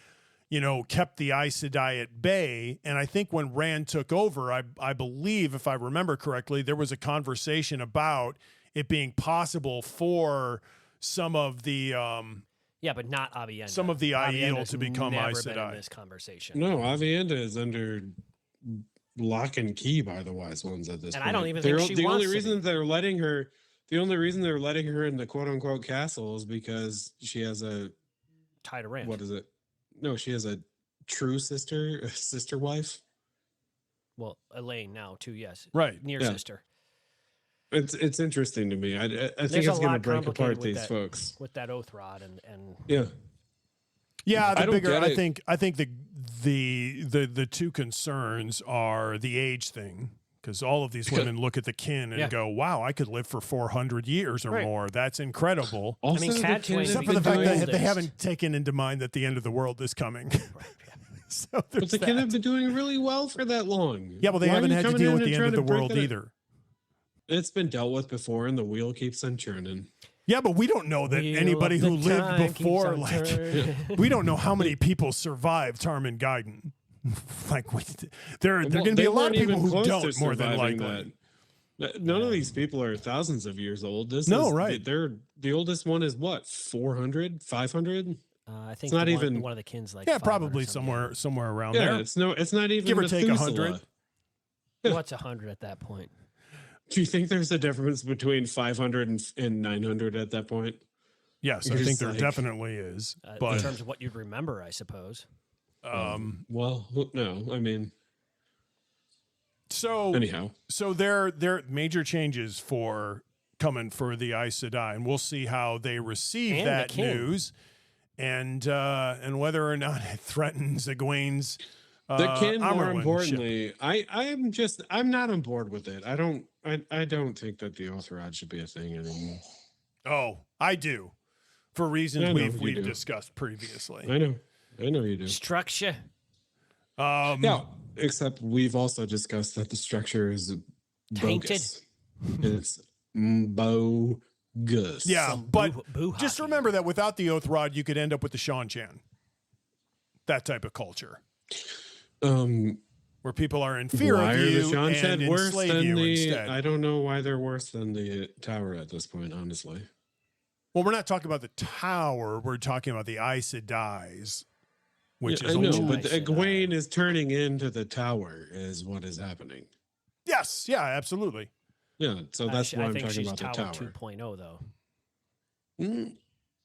kept the Aes Sedai at bay. And I think when Rand took over, I believe, if I remember correctly, there was a conversation about it being possible for some of the Yeah, but not Avienda. some of the Aiel Avienda's to become never Aes been in Sedai. this conversation. No, Avienda is under lock and key by the wise ones at this And point. I don't even think she the wants only to reason be. they're letting her the only reason they're letting her in the quote unquote castle is because she has a Tied around. what is it? No, she has a true sister wife. Well, Elayne now too. Yes. Right. Near Yeah. sister. It's interesting to me. I think There's it's a going to lot break complicated apart with these that. folks. With that oath rod and Yeah. Yeah, I the don't bigger get I it. think the two concerns are the age thing, because all of these women look at the kin and Yeah. go, "Wow, I could live for 400 years or Right. more. That's incredible." Also, mean, the Cad's kin way have Except to for been the fact doing- that they oldest. haven't taken into mind that the end of the world is coming. So But there's the kin that. have been doing really well for that long. Yeah, well, they Why are haven't you had to coming deal in with and the end trying of to the break world that? either. It's been dealt with before, and the wheel keeps on churning. Yeah, but we don't know that Wheel anybody of who the lived time keeps before, on like, turning. we don't know how many people survived Tarmin Gaiden. Like, there are going to be They a lot of weren't even people who close to don't, more than surviving likely. that. None of these people are thousands of years old. Right. They're the oldest one is what, 400, 500? I think It's not the one, even- one of the kin's like Yeah, 500 probably something. somewhere around Yeah, there. it's not even Give or take Methuselah. 100. What's 100 at that point? Do you think there's a difference between 500 and 900 at that point? Yes, I You're think just there like- definitely is. In But terms of what you'd remember, I suppose. Well, no, I mean, so anyhow. So there are major changes coming for the Aes Sedai, and we'll see how they receive And that the king. news, and whether or not it threatens Egwene's The kin, more Amyrlin ship. importantly, I'm not on board with it. I don't think that the oath rod should be a thing anymore. Oh, I do, for reasons I know you we've do. discussed previously. I know you do. Structure. Yeah, except we've also discussed that the structure is Tainted. bogus. It's bogus. Yeah, Some but boo just hockey. remember that without the oath rod, you could end up with the Shan Chan. That type of culture, where people are in fear Why of are you the Sean and Shed worse enslave than you the? instead. I don't know why they're worse than the tower at this point. Honestly, Well, we're not talking about the tower. We're talking about the Aes Sedai's, which Yeah, is I know, a but Aes Sedai. Egwene is turning into the tower. Is what is happening. yes, yeah, absolutely. Yeah, so that's why I I'm think talking she's about Tower the tower. 2.0 though.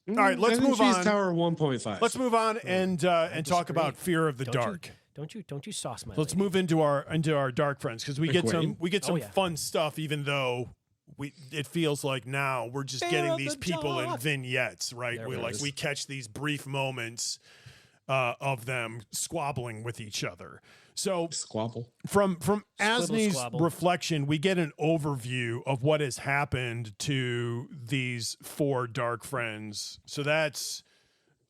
All right, let's I think move she's on. Tower 1.5. Let's move on and talk disagree. about Fear of the Don't Dark. Don't you sauce my Let's lady. move into our dark friends, because we get some Egwene? yeah. fun stuff, even though it feels like now we're just Fear getting of these the people in dark. vignettes, right? There We it is. we catch these brief moments of them squabbling with each other. So Squabble. from Squibble, Asney's squabble. reflection, we get an overview of what has happened to these four dark friends. So that's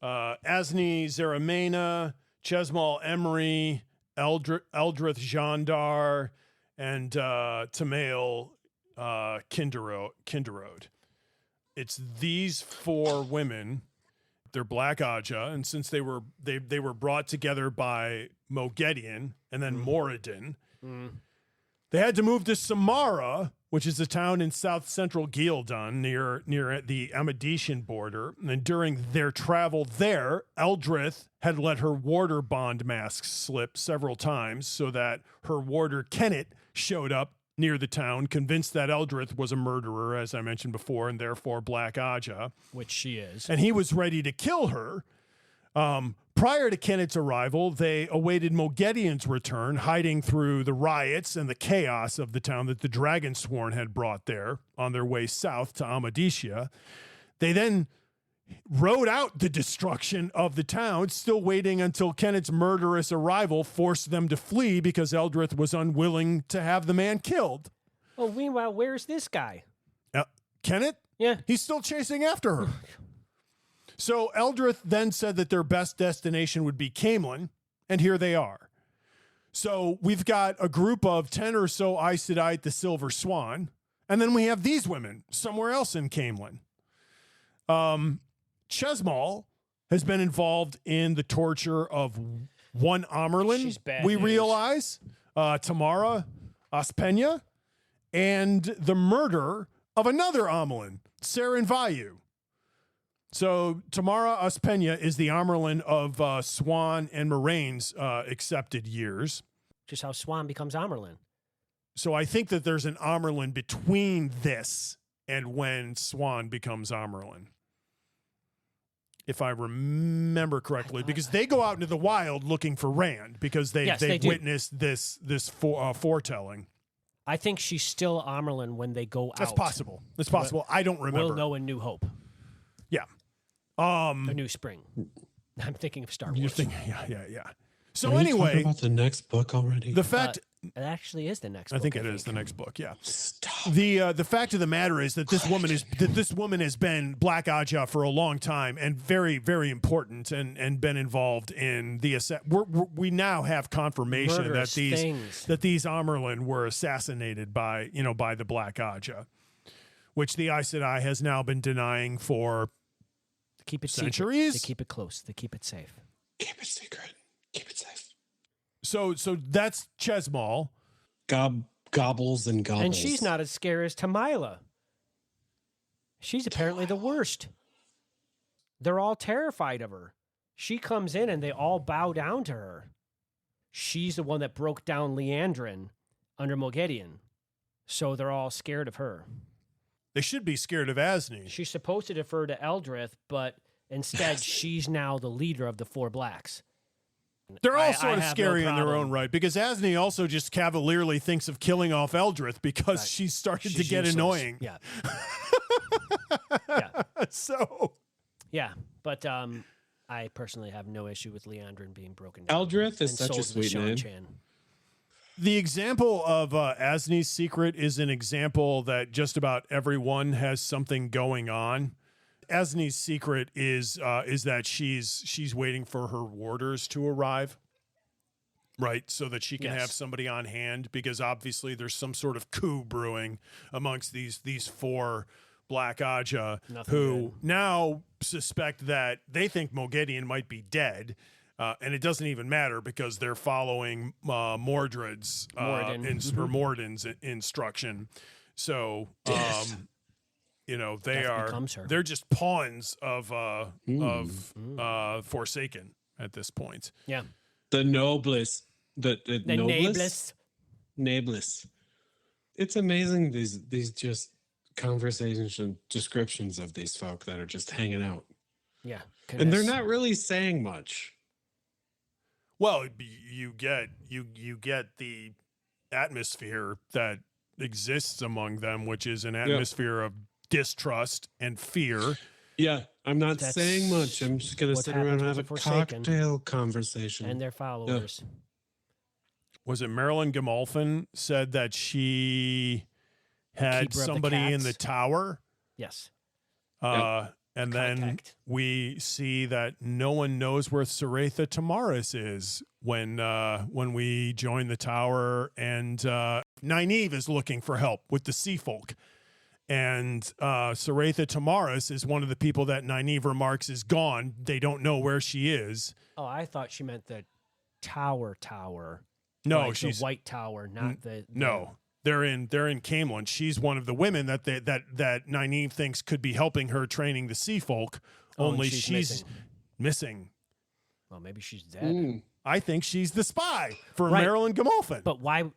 Asney Zeramena, Chesmal Emery, Eldrith Jandar, and Tamael Kinderode. It's these four women. They're Black Aja, and since they were brought together by Moghedien and then Moradin, they had to move to Samara, which is a town in south central Ghealdan near the Amadician border. And during their travel there, Eldrith had let her warder bond mask slip several times so that her warder Kenneth showed up near the town, convinced that Eldrith was a murderer, as I mentioned before, and therefore Black Aja. Which she is. And he was ready to kill her. Prior to Kenneth's arrival, they awaited Mogedian's return, hiding through the riots and the chaos of the town that the Dragonsworn had brought there on their way south to Amadicia. They then rode out the destruction of the town, still waiting until Kenneth's murderous arrival forced them to flee because Eldrith was unwilling to have the man killed. Oh, meanwhile, where's this guy? Kenneth? Yeah. He's still chasing after her. So Eldrith then said that their best destination would be Camelin, and here they are. So we've got a group of 10 or so Aes Sedai, the Silver Swan, and then we have these women somewhere else in Camelin. Chesmal has been involved in the torture of one Amerlin, She's bad we news. realize, Tamara Ospenya, and the murder of another Amelin, Saren Vayu. So Tamara Ospenya is the Amerlin of Swan and Moraine's accepted years. Just how Swan becomes Amerlin. So I think that there's an Amerlin between this and when Swan becomes Amerlin, if I remember correctly, because they go out into the wild looking for Rand because they've do. witnessed this foretelling. I think she's still Amerlin when they go out. That's possible. That's possible. I don't remember. We'll know in New Hope. Yeah. A New Spring. I'm thinking of Star Wars. You're thinking, yeah. So Are we anyway, talking about the next book already? the fact. It actually is the next I book, think it is the next book. Yeah. Stop. The fact of the matter is that this woman has been Black Aja for a long time and very, very important and been involved in the we now have confirmation Murderous that these Amerlin were assassinated by the Black Aja, which the Aes Sedai has now been denying for Keep it centuries. Secret. They keep it close. They keep it safe. Keep it secret. Keep it safe. So that's Chesmal. Gobbles and gobbles. And she's not as scary as Tamila. She's apparently the worst. They're all terrified of her. She comes in and they all bow down to her. She's the one that broke down Leandrin under Mogedian. So they're all scared of her. They should be scared of Asni. She's supposed to defer to Eldrith, but instead she's now the leader of the Four Blacks. They're all I sort of have scary no in their problem. own right because Asni also just cavalierly thinks of killing off Eldrith because Right. she's started to She's get useless. annoying. Yeah. Yeah. So Yeah. But I personally have no issue with Leandrin being broken down. Eldrith is and such a sold to sweet Sean name. Chan. the example of Asni's secret is an example that just about everyone has something going on. Asni's secret is that she's waiting for her warders to arrive, right? So that she can Yes. have somebody on hand, because obviously there's some sort of coup brewing amongst these four Black Aja Nothing who good. now suspect that they think Mogedian might be dead. And it doesn't even matter because they're following Mordred's Morden's instruction. So they they're just pawns of Forsaken at this point. Yeah. The noblest, the Nameless. Nameless. It's amazing these just conversations and descriptions of these folk that are just hanging out. Yeah. And they're not really saying much. Well, you get the atmosphere that exists among them, which is an atmosphere of distrust and fear. Yeah, I'm not That's saying much. I'm just going to what sit around and have happens a with the Forsaken. cocktail conversation. And their followers. Was it Marilyn Gamalfin said that she had Keeper of the somebody in cats? the tower? Yes. And then Contact. we see that no one knows where Saratha Tamaris is when we join the tower, and Nynaeve is looking for help with the sea folk. And Saratha Tamaris is one of the people that Nynaeve remarks is gone. They don't know where she is. Oh, I thought she meant the tower. No, like she's the White Tower, not the no. They're in Camelin. She's one of the women that Nynaeve thinks could be helping her training the sea folk. Only she's missing. Well, maybe she's dead. I think she's the spy for Right. Marilyn Gamolfin. But why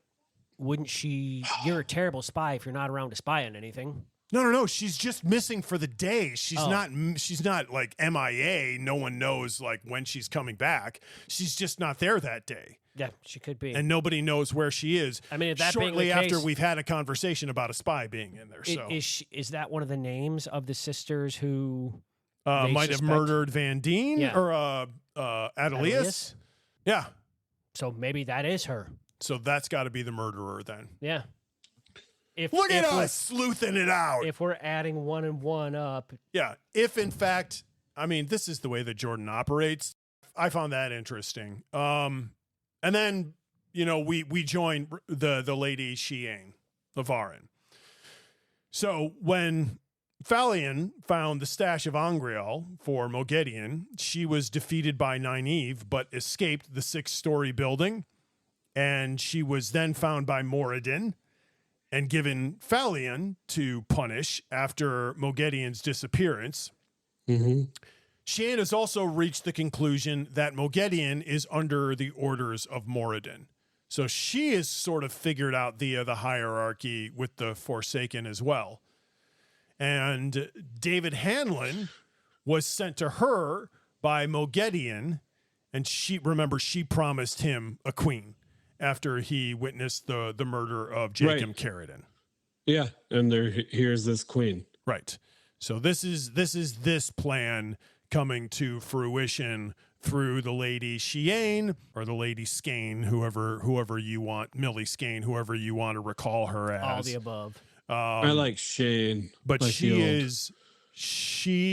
wouldn't she? You're a terrible spy if you're not around to spy on anything. No. She's just missing for the day. She's not like MIA. No one knows like when she's coming back. She's just not there that day. Yeah, she could be. And nobody knows where she is. I mean, if that shortly being the after case, we've had a conversation about a spy being in there. So is that one of the names of the sisters who might have suspect? murdered Van Deen or Adelius? Yeah. So maybe that is her. So that's got to be the murderer then. Yeah. Look at us sleuthing it out. If we're adding 1 and 1 up. Yeah. If in fact, I mean, this is the way that Jordan operates. I found that interesting. And then, we join the lady Shiang of Varin. So when Phalion found the stash of Angreal for Moghedien, she was defeated by Nynaeve, but escaped the 6-story building. And she was then found by Moradin and given Phalion to punish after Moghedien's disappearance. Mm-hmm. Shiang has also reached the conclusion that Moghedien is under the orders of Moradin. So she is sort of figured out the hierarchy with the Forsaken as well. And David Hanlon was sent to her by Moghedien, and she promised him a queen after he witnessed the murder of Jacob Carradine. Yeah, and here's this queen. Right. So this is this plan coming to fruition through the lady Shiang or the lady Skane, whoever you want, Millie Skane, whoever you want to recall her as. All the above. I like Shane, but she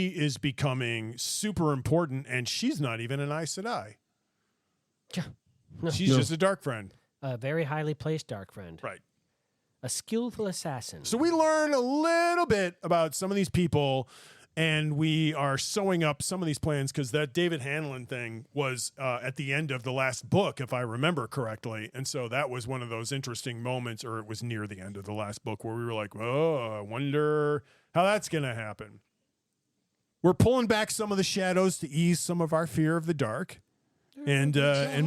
is becoming super important, and she's not even an Aes Sedai. Yeah. No. She's just a dark friend. A very highly placed dark friend. Right. A skillful assassin. So we learn a little bit about some of these people, and we are sewing up some of these plans because that David Hanlon thing was at the end of the last book, if I remember correctly. And so that was one of those interesting moments, or it was near the end of the last book, where we were like, oh, I wonder how that's going to happen. We're pulling back some of the shadows to ease some of our fear of the dark, and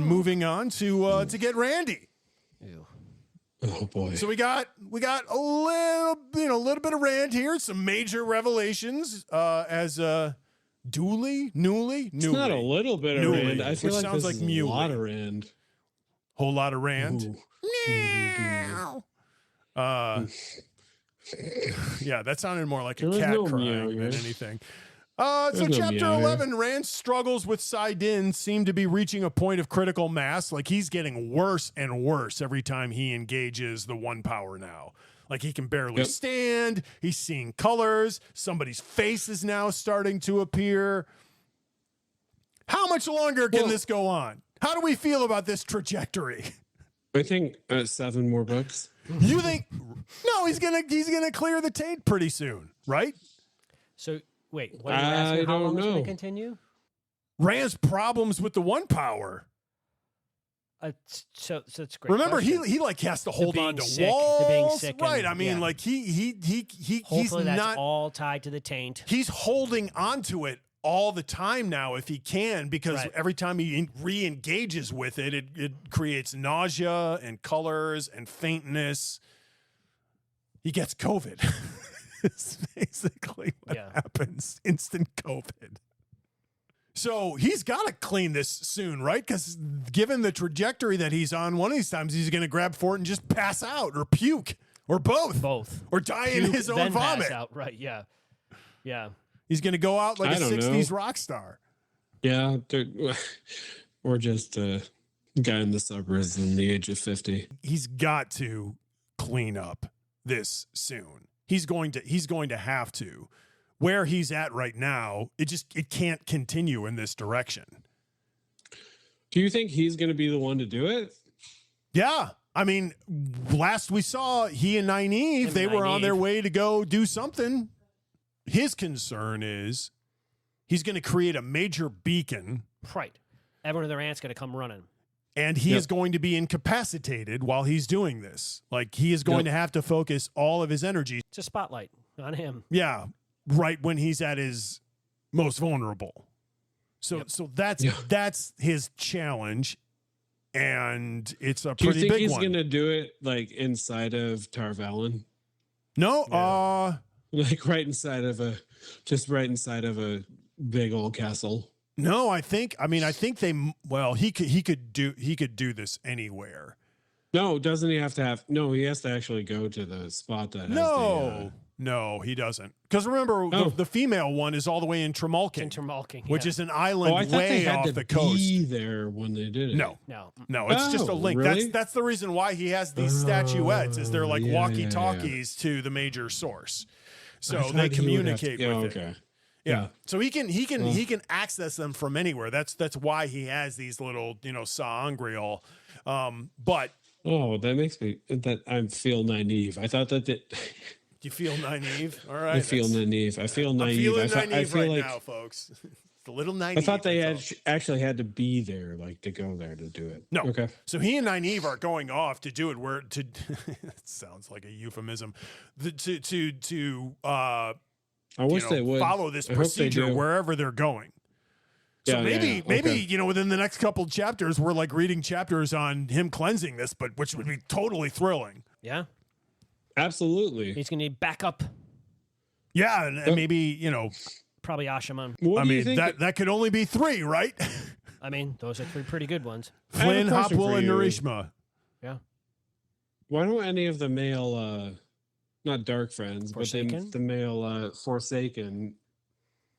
moving on to get Randy. Ew. Oh boy! So we got a little bit of Rand here, some major revelations as Newly. It's not a little bit of Newly, Rand. I feel which like sounds this like is Muley. a lot of Rand. Whole lot of Rand. Yeah, that sounded more like a cat crying than anything. So chapter 11, Rand's struggles with Saidin seem to be reaching a point of critical mass. Like he's getting worse and worse every time he engages the one power now. Like he can barely stand. He's seeing colors. Somebody's face is now starting to appear. How much longer can this go on? How do we feel about this trajectory? I think 7 more books. You think? No, he's gonna clear the taint pretty soon, right? So wait, what are you asking? How long is it going to continue? Rand's problems with the one power. So it's great. Remember, question. he like has to hold on to sick, walls, the being sick, right? and, I mean, like he's Hopefully that's not all tied to the taint. He's holding onto it all the time now, if he can, because every time he re-engages with it, it creates nausea and colors and faintness. He gets COVID. It's basically what happens. Instant COVID. So he's got to clean this soon, right? Because given the trajectory that he's on, one of these times he's going to grab for it and just pass out or puke or both. Or die in his own vomit. Pass out. Right, yeah. He's going to go out like a 60s know. rock star. Yeah, or just a guy in the suburbs in the age of 50. He's got to clean up this soon. He's going to have to. Where he's at right now, it can't continue in this direction. Do you think he's going to be the one to do it? Yeah. I mean, last we saw, he and Nynaeve, they were on their way to go do something. His concern is he's going to create a major beacon. Right. Everyone in their aunt's going to come running. And he is going to be incapacitated while he's doing this. Like, he is going to have to focus all of his energy. It's a spotlight on him. Yeah, right when he's at his most vulnerable. So that's his challenge, and it's a pretty big one. Do you think he's going to do it like inside of Tar Valon? No, like right inside of a big old castle. No, I think he could do this anywhere. No, doesn't he have to have? No, he has to actually go to the spot that. No, he doesn't. Because remember, the female one is all the way in Tremalkin. Which is an island way off the coast. Be there when they did it. No. It's just a link. Really? That's the reason why he has these statuettes. Is they're like walkie-talkies to the major source, so they communicate with it. Yeah. So he can access them from anywhere. That's why he has these little sangreal. But that makes me I feel naive. I thought that. You feel naive? All right. I feel naive. I feel naive. I feel right now, folks. It's a little naive. I thought they actually had to be there, like to go there to do it. No. Okay. So he and Nynaeve are going off to do it. It sounds like a euphemism. I wish they would follow this procedure wherever they're going. So maybe within the next couple chapters, we're like reading chapters on him cleansing this, but which would be totally thrilling. Yeah. Absolutely. He's going to need backup. Yeah, and maybe, probably Ashaman. That could only be 3, right? I mean, those are 3 pretty good ones. Flynn, Hopwell, and Narishma. Yeah. Why don't any of the male, not dark friends, Forsaken? but the male Forsaken,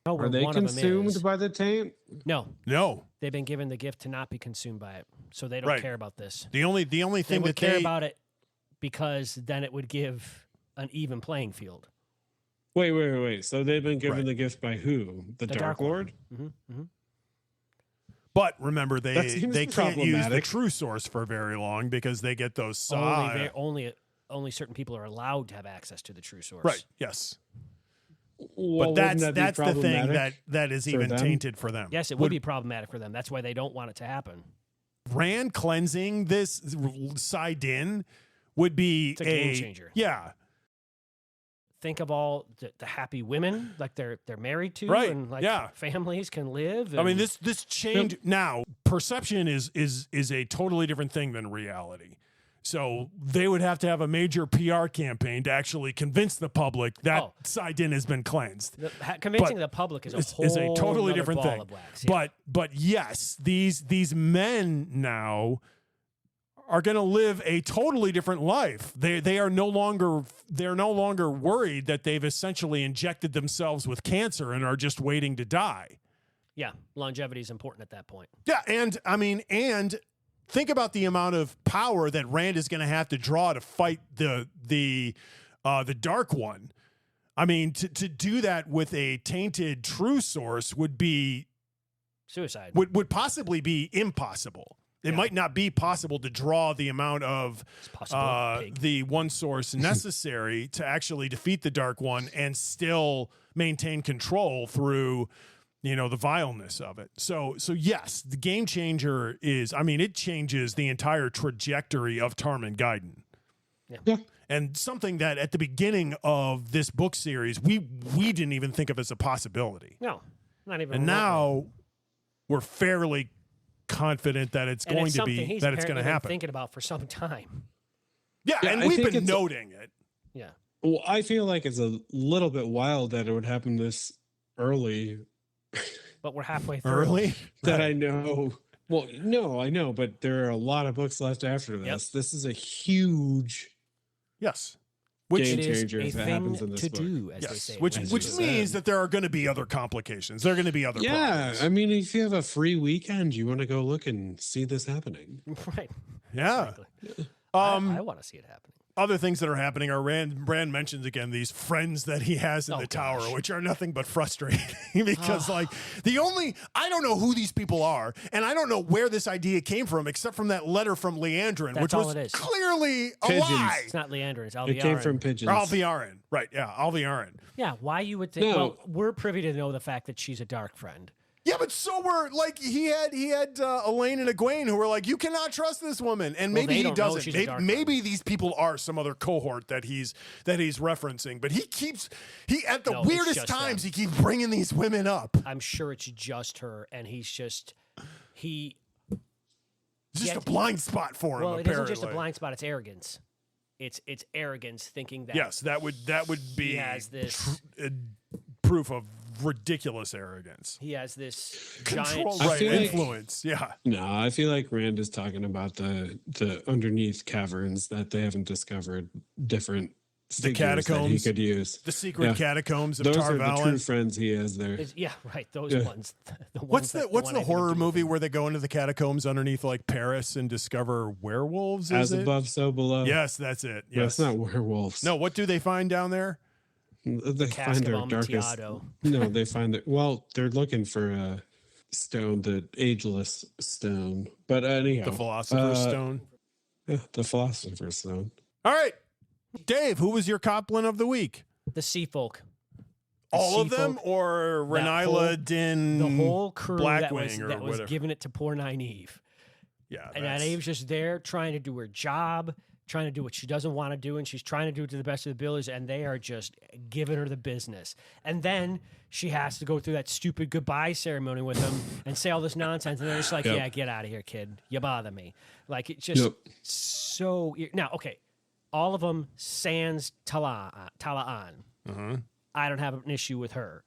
No, are they one of them consumed is. by the taint? No. They've been given the gift to not be consumed by it, so they don't care about this. The only thing they would that care about it because then it would give an even playing field. Wait. So they've been given the gift by who? The Dark Lord? Mm-hmm, mm-hmm. But remember, they can't use the problematic. true source for very long because they get those Only certain people are allowed to have access to the true source. Right. Yes. Well, but wouldn't that's that be the thing problematic that is even them? tainted for them. Yes, it would be problematic for them. That's why they don't want it to happen. Rand cleansing this Sidin would be a game changer. Yeah. Think of all the happy women like they're married to, right? And like families can live. I mean, this change now. Perception is a totally different thing than reality. So they would have to have a major PR campaign to actually convince the public that Sidin has been cleansed. Convincing the public is a totally different ball thing. Of wax, yeah. But yes, these men now are going to live a totally different life. They're no longer worried that they've essentially injected themselves with cancer and are just waiting to die. Yeah, longevity is important at that point. Yeah, and think about the amount of power that Rand is going to have to draw to fight the Dark One. I mean, to do that with a tainted true source would be suicide. Would possibly be impossible. It might not be possible to draw the amount of the one source necessary to actually defeat the Dark One and still maintain control through, the vileness of it. So yes, the game changer is, it changes the entire trajectory of Tarman Gaiden. Yeah. And something that at the beginning of this book series, we didn't even think of as a possibility. No, not even. And now we're fairly confident that it's going to happen. Thinking about for some time. Yeah, and we've been noting it. Yeah. Well, I feel like it's a little bit wild that it would happen this early. But we're halfway through. Early? That I know. Well, no, I know, but there are a lot of books left after this. Yep. This is a huge game changer if it happens in this book. As they say. Which means that there are going to be other complications. There are going to be other problems. I mean, if you have a free weekend, you want to go look and see this happening. Right. Yeah. I want to see it happening. Other things that are happening are Rand mentions again these friends that he has in the tower, which are nothing but frustrating because I don't know who these people are, and I don't know where this idea came from, except from that letter from Leandrin, which was clearly a lie. It's not Leandrin, it's Alviarin. It came from pigeons. Alviarin, right? Yeah, Alviarin. Yeah, why you would think? No. Well, we're privy to know the fact that she's a dark friend. Yeah, but so were like he had Elayne and Egwene who were like, you cannot trust this woman, and maybe he doesn't. Maybe these people are some other cohort that he's referencing, but he at the weirdest times he keeps bringing these women up. I'm sure it's just her, and he's just a blind spot for him. Well, it apparently. isn't just a blind spot; it's arrogance. It's arrogance, thinking that that would be he has this proof of ridiculous arrogance. He has this control, giant influence. Yeah. No, I feel like Rand is talking about the underneath caverns that they haven't discovered different the catacombs that he could use. The secret catacombs of Those Tar are the Valon. true friends he has there. Those ones. What's the horror movie where they go into the catacombs underneath like Paris and discover werewolves? As above, so below. Yes, that's it. Yes. That's not werewolves. No, what do they find down there? They find their darkest. No, they find that. Well, they're looking for a stone, the ageless stone. But anyhow, the Philosopher's Stone. Yeah, the Philosopher's Stone. All right, Dave. Who was your Coplin of the week? The Sea Folk. All of them, or Renila, Din, the whole crew Blackwing, that was giving it to poor Nynaeve. Yeah, and Nynaeve's just there trying to do her job, trying to do what she doesn't want to do, and she's trying to do it to the best of the abilities, and they are just giving her the business. And then she has to go through that stupid goodbye ceremony with them and say all this nonsense, and they're just like, yeah, get out of here, kid. You bother me. Like, it's just so... Now, okay, all of them sans Tala'an. Uh-huh. I don't have an issue with her.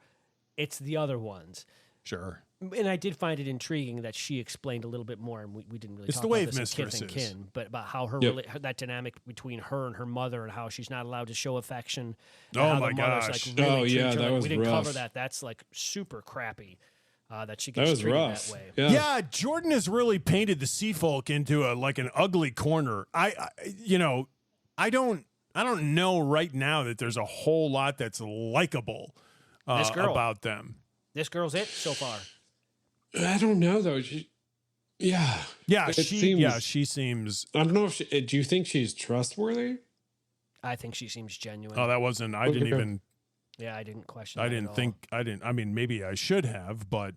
It's the other ones. Sure. And I did find it intriguing that she explained a little bit more, and we didn't really it's talk the about wave this in Kith and Kin, but about how her that dynamic between her and her mother, and how she's not allowed to show affection. Oh my gosh! Like, really that was we didn't rough. cover that. That's like super crappy. That she That gets was treated rough. that way. Yeah. Jordan has really painted the Sea Folk into an ugly corner. I don't know right now that there's a whole lot that's likable about them. This girl's it so far. I don't know though. She seems. I don't know if do you think she's trustworthy? I think she seems genuine. Oh, that wasn't. I didn't even. Yeah, I didn't question. I didn't think. I didn't. I mean, maybe I should have, but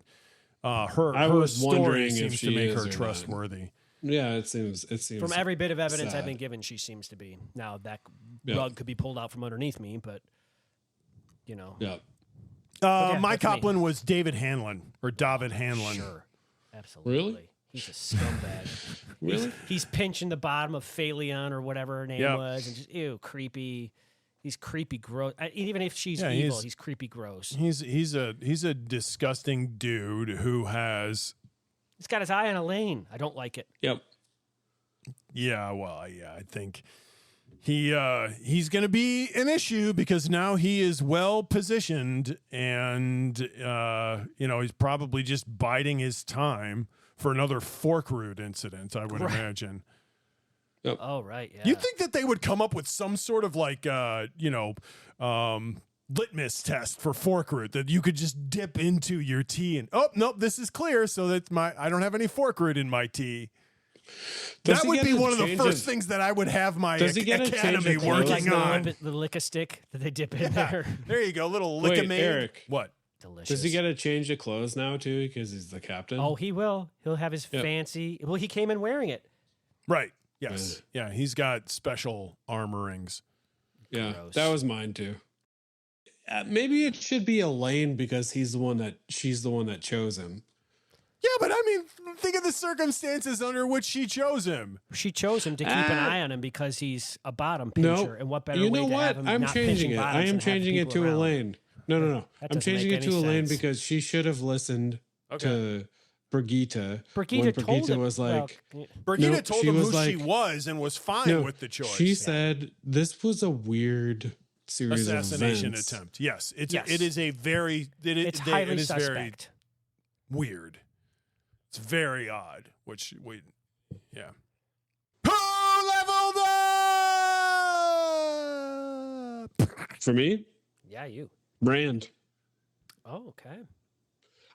her was story wondering seems if to she make is her or trustworthy. Yeah, it seems. From every bit of evidence sad. I've been given, she seems to be. Now that rug could be pulled out from underneath me, but you know. Yeah. My Coplin was David Hanlon or David Hanlon. Sure, absolutely. Really? He's a scumbag. Really? He's pinching the bottom of Phaleon or whatever her name was, and just creepy. He's creepy, gross. Even if she's evil, he's creepy, gross. He's a disgusting dude who has. He's got his eye on Elayne. I don't like it. Yep. Yeah, well, yeah, I think he's going to be an issue because now he is well positioned, and he's probably just biding his time for another fork root incident. I would imagine. Yep. Oh right, yeah. You'd think that they would come up with some sort of litmus test for fork root that you could just dip into your tea and this is clear, so that I don't have any fork root in my tea. That would be one of the first things that I would have my academy working on. The lick-a-stick that they dip in there. There you go, little lick-a-made. Eric. What? Delicious. Does he get a change of clothes now too because he's the captain? Oh, he will. He'll have his fancy. Well, he came in wearing it. Right. Yes. Yeah. He's got special armorings. Yeah, Gross. that was mine too. Maybe it should be Elayne because she's the one that chose him. Yeah, but I mean, think of the circumstances under which she chose him. She chose him to keep an eye on him because he's a bottom pincher. And what better way to have him I'm not changing pinching it. I bottoms am and have changing it to people around? Elayne. No. That I'm doesn't changing make it to any Elayne sense. because she should have listened to Brigitte. When told Brigitte him. was like, Brigitte told him who like, she was and was fine with the choice. She said this was a weird series assassination of events. attempt. Yes, it Yes. is a very It's highly it is very suspect. weird. It's very odd. Which we, yeah. Who leveled up? For me, Yeah, you. Rand. Oh, okay.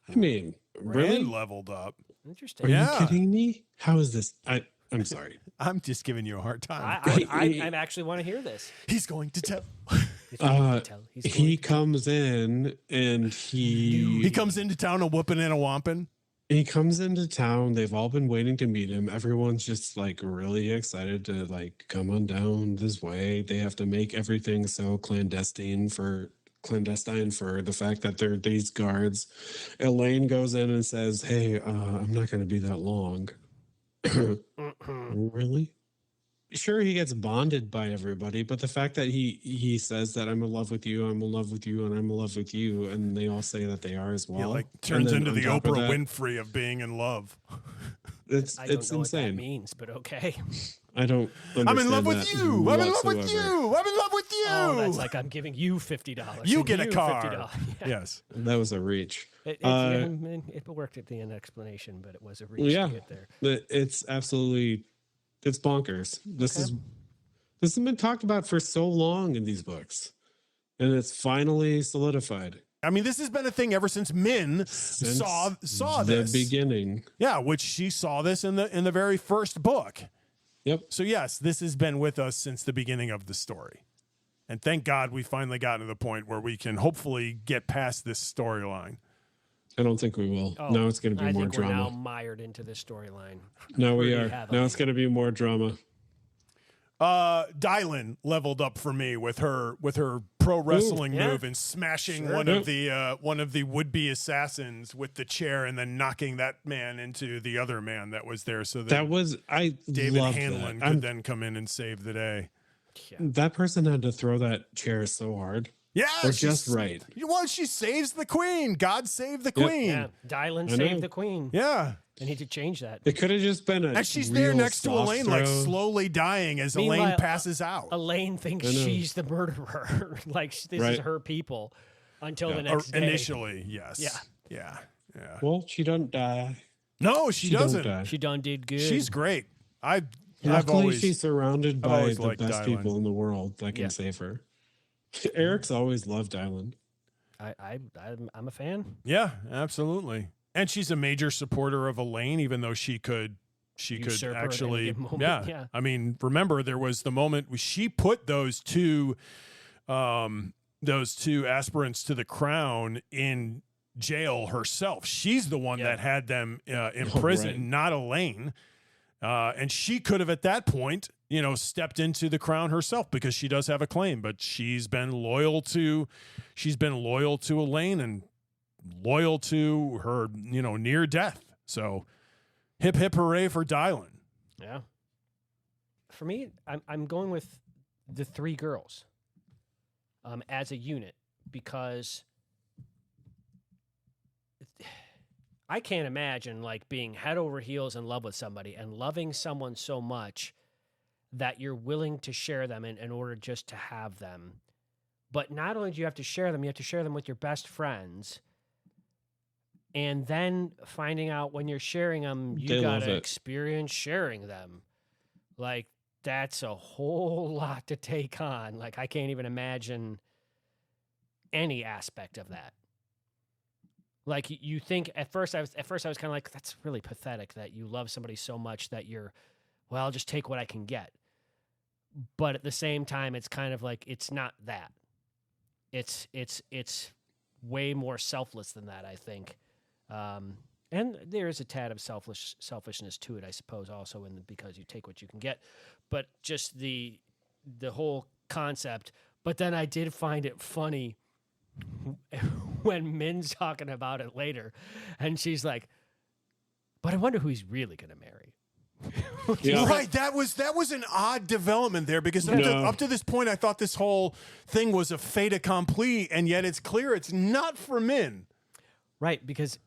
I mean, really? Rand leveled up. Interesting. Are Yeah. you kidding me? How is this? I'm sorry. I'm just giving you a hard time. I actually want to hear this. He's going to tell. He comes in and he comes into town a whooping and a womping. He comes into town. They've all been waiting to meet him. Everyone's just like really excited to like come on down this way. They have to make everything so clandestine for the fact that they're these guards. Elayne goes in and says, "Hey, I'm not going to be that long." Really? Sure, he gets bonded by everybody, but the fact that he says that I'm in love with you, I'm in love with you, and I'm in love with you, and they all say that they are as well. Yeah, like turns into the Oprah Winfrey of being in love. It's I don't know insane. what that means, but okay. I don't. I'm in love with you. I'm in love with you. I'm in love with you. Oh, that's like I'm giving you $50. You get a car. $50. Yeah. Yes, that was a reach. It worked at the end explanation, but it was a reach to get there. It's absolutely. It's bonkers. This has been talked about for so long in these books, and it's finally solidified. I mean, this has been a thing ever since Min saw this. The beginning. Yeah, which she saw this in the very first book. Yep. So yes, this has been with us since the beginning of the story, and thank God we finally got to the point where we can hopefully get past this storyline. I don't think we will. Now it's going to be more drama. We're now mired into this storyline. No, we are. Now it's going to be more drama. Dylan leveled up for me with her pro wrestling move and smashing one of the would-be assassins with the chair and then knocking that man into the other man that was there. So David Hanlon could then come in and save the day. Yeah. That person had to throw that chair so hard. Yeah, or just right. Well, she saves the queen. God save the queen. Yeah, Dylan saved the queen. Yeah. I need to change that. It could have just been and she's there next to Elayne, like slowly dying as Elayne passes out. Elayne thinks she's the murderer. Like this is her people until the next day. Initially, yes. Yeah. Well, she doesn't die. No, she doesn't. Die. She done did good. She's great. She's surrounded by the best people in the world that can save her. Eric's always loved Dylan. I'm a fan. Yeah, absolutely. And she's a major supporter of Elayne, even though she could actually, yeah. I mean, remember there was the moment where she put those two aspirants to the crown in jail herself. She's the one that had them in prison, not Elayne. And she could have at that point, stepped into the crown herself because she does have a claim, but she's been loyal to Elayne and loyal to her, near death. So hip, hip, hooray for Dylan. Yeah. For me, I'm going with the three girls as a unit because I can't imagine like being head over heels in love with somebody and loving someone so much that you're willing to share them in order just to have them. But not only do you have to share them, you have to share them with your best friends. And then finding out when you're sharing them, you got to experience sharing them. Like, that's a whole lot to take on. Like, I can't even imagine any aspect of that. Like, you think at first I was kind of like, that's really pathetic that you love somebody so much that you're, well, I'll just take what I can get. But at the same time, it's kind of like, it's not that. It's way more selfless than that, I think. And there is a tad of selfishness to it, I suppose, also because you take what you can get. But just the whole concept. But then I did find it funny when Min's talking about it later, and she's like, "But I wonder who he's really going to marry." Yeah. Right, that was an odd development there because up to this point I thought this whole thing was a fait accompli, and yet it's clear it's not for Min. Right,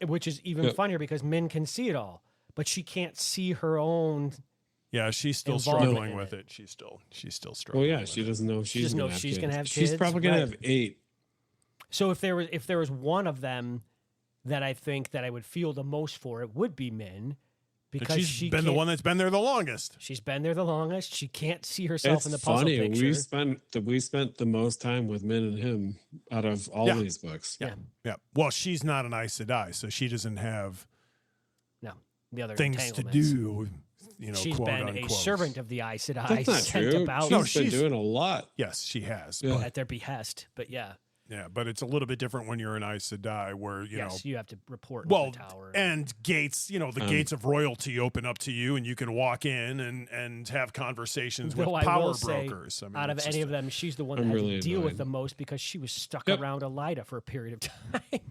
which is even funnier because Min can see it all, but she can't see her own. Yeah, she's still struggling with it. She's still struggling. Well, yeah, she doesn't know if she's going to have kids. She's probably going to have 8. So if there was one of them that I think that I would feel the most for, it would be Min. Because she's been the one that's been there the longest. She's been there the longest. She can't see herself in the puzzle picture. We spent the most time with Min and him out of all these books. Yeah. Well, she's not an Aes Sedai, so she doesn't have the other things to do. she's quote been unquote. a servant of the Aes Sedai. That's not sent true. about She's been doing a lot. Yes, she has. Yeah. at their behest. But yeah. Yeah, but it's a little bit different when you're an Aes Sedai, where you have to report well, in the tower. and gates, the gates of royalty open up to you, and you can walk in and have conversations with power brokers. Out of any of them, she's the one that had to deal with the most because she was stuck around Elida for a period of time.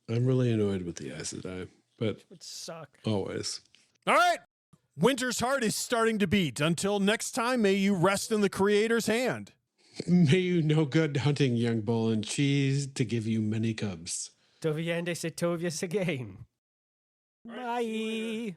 I'm really annoyed with the Aes Sedai, but it would suck. Always. All right. Winter's heart is starting to beat. Until next time, may you rest in the Creator's hand. May you know good hunting, young bull, and cheese to give you many cubs. Doviende se tovias again. Bye.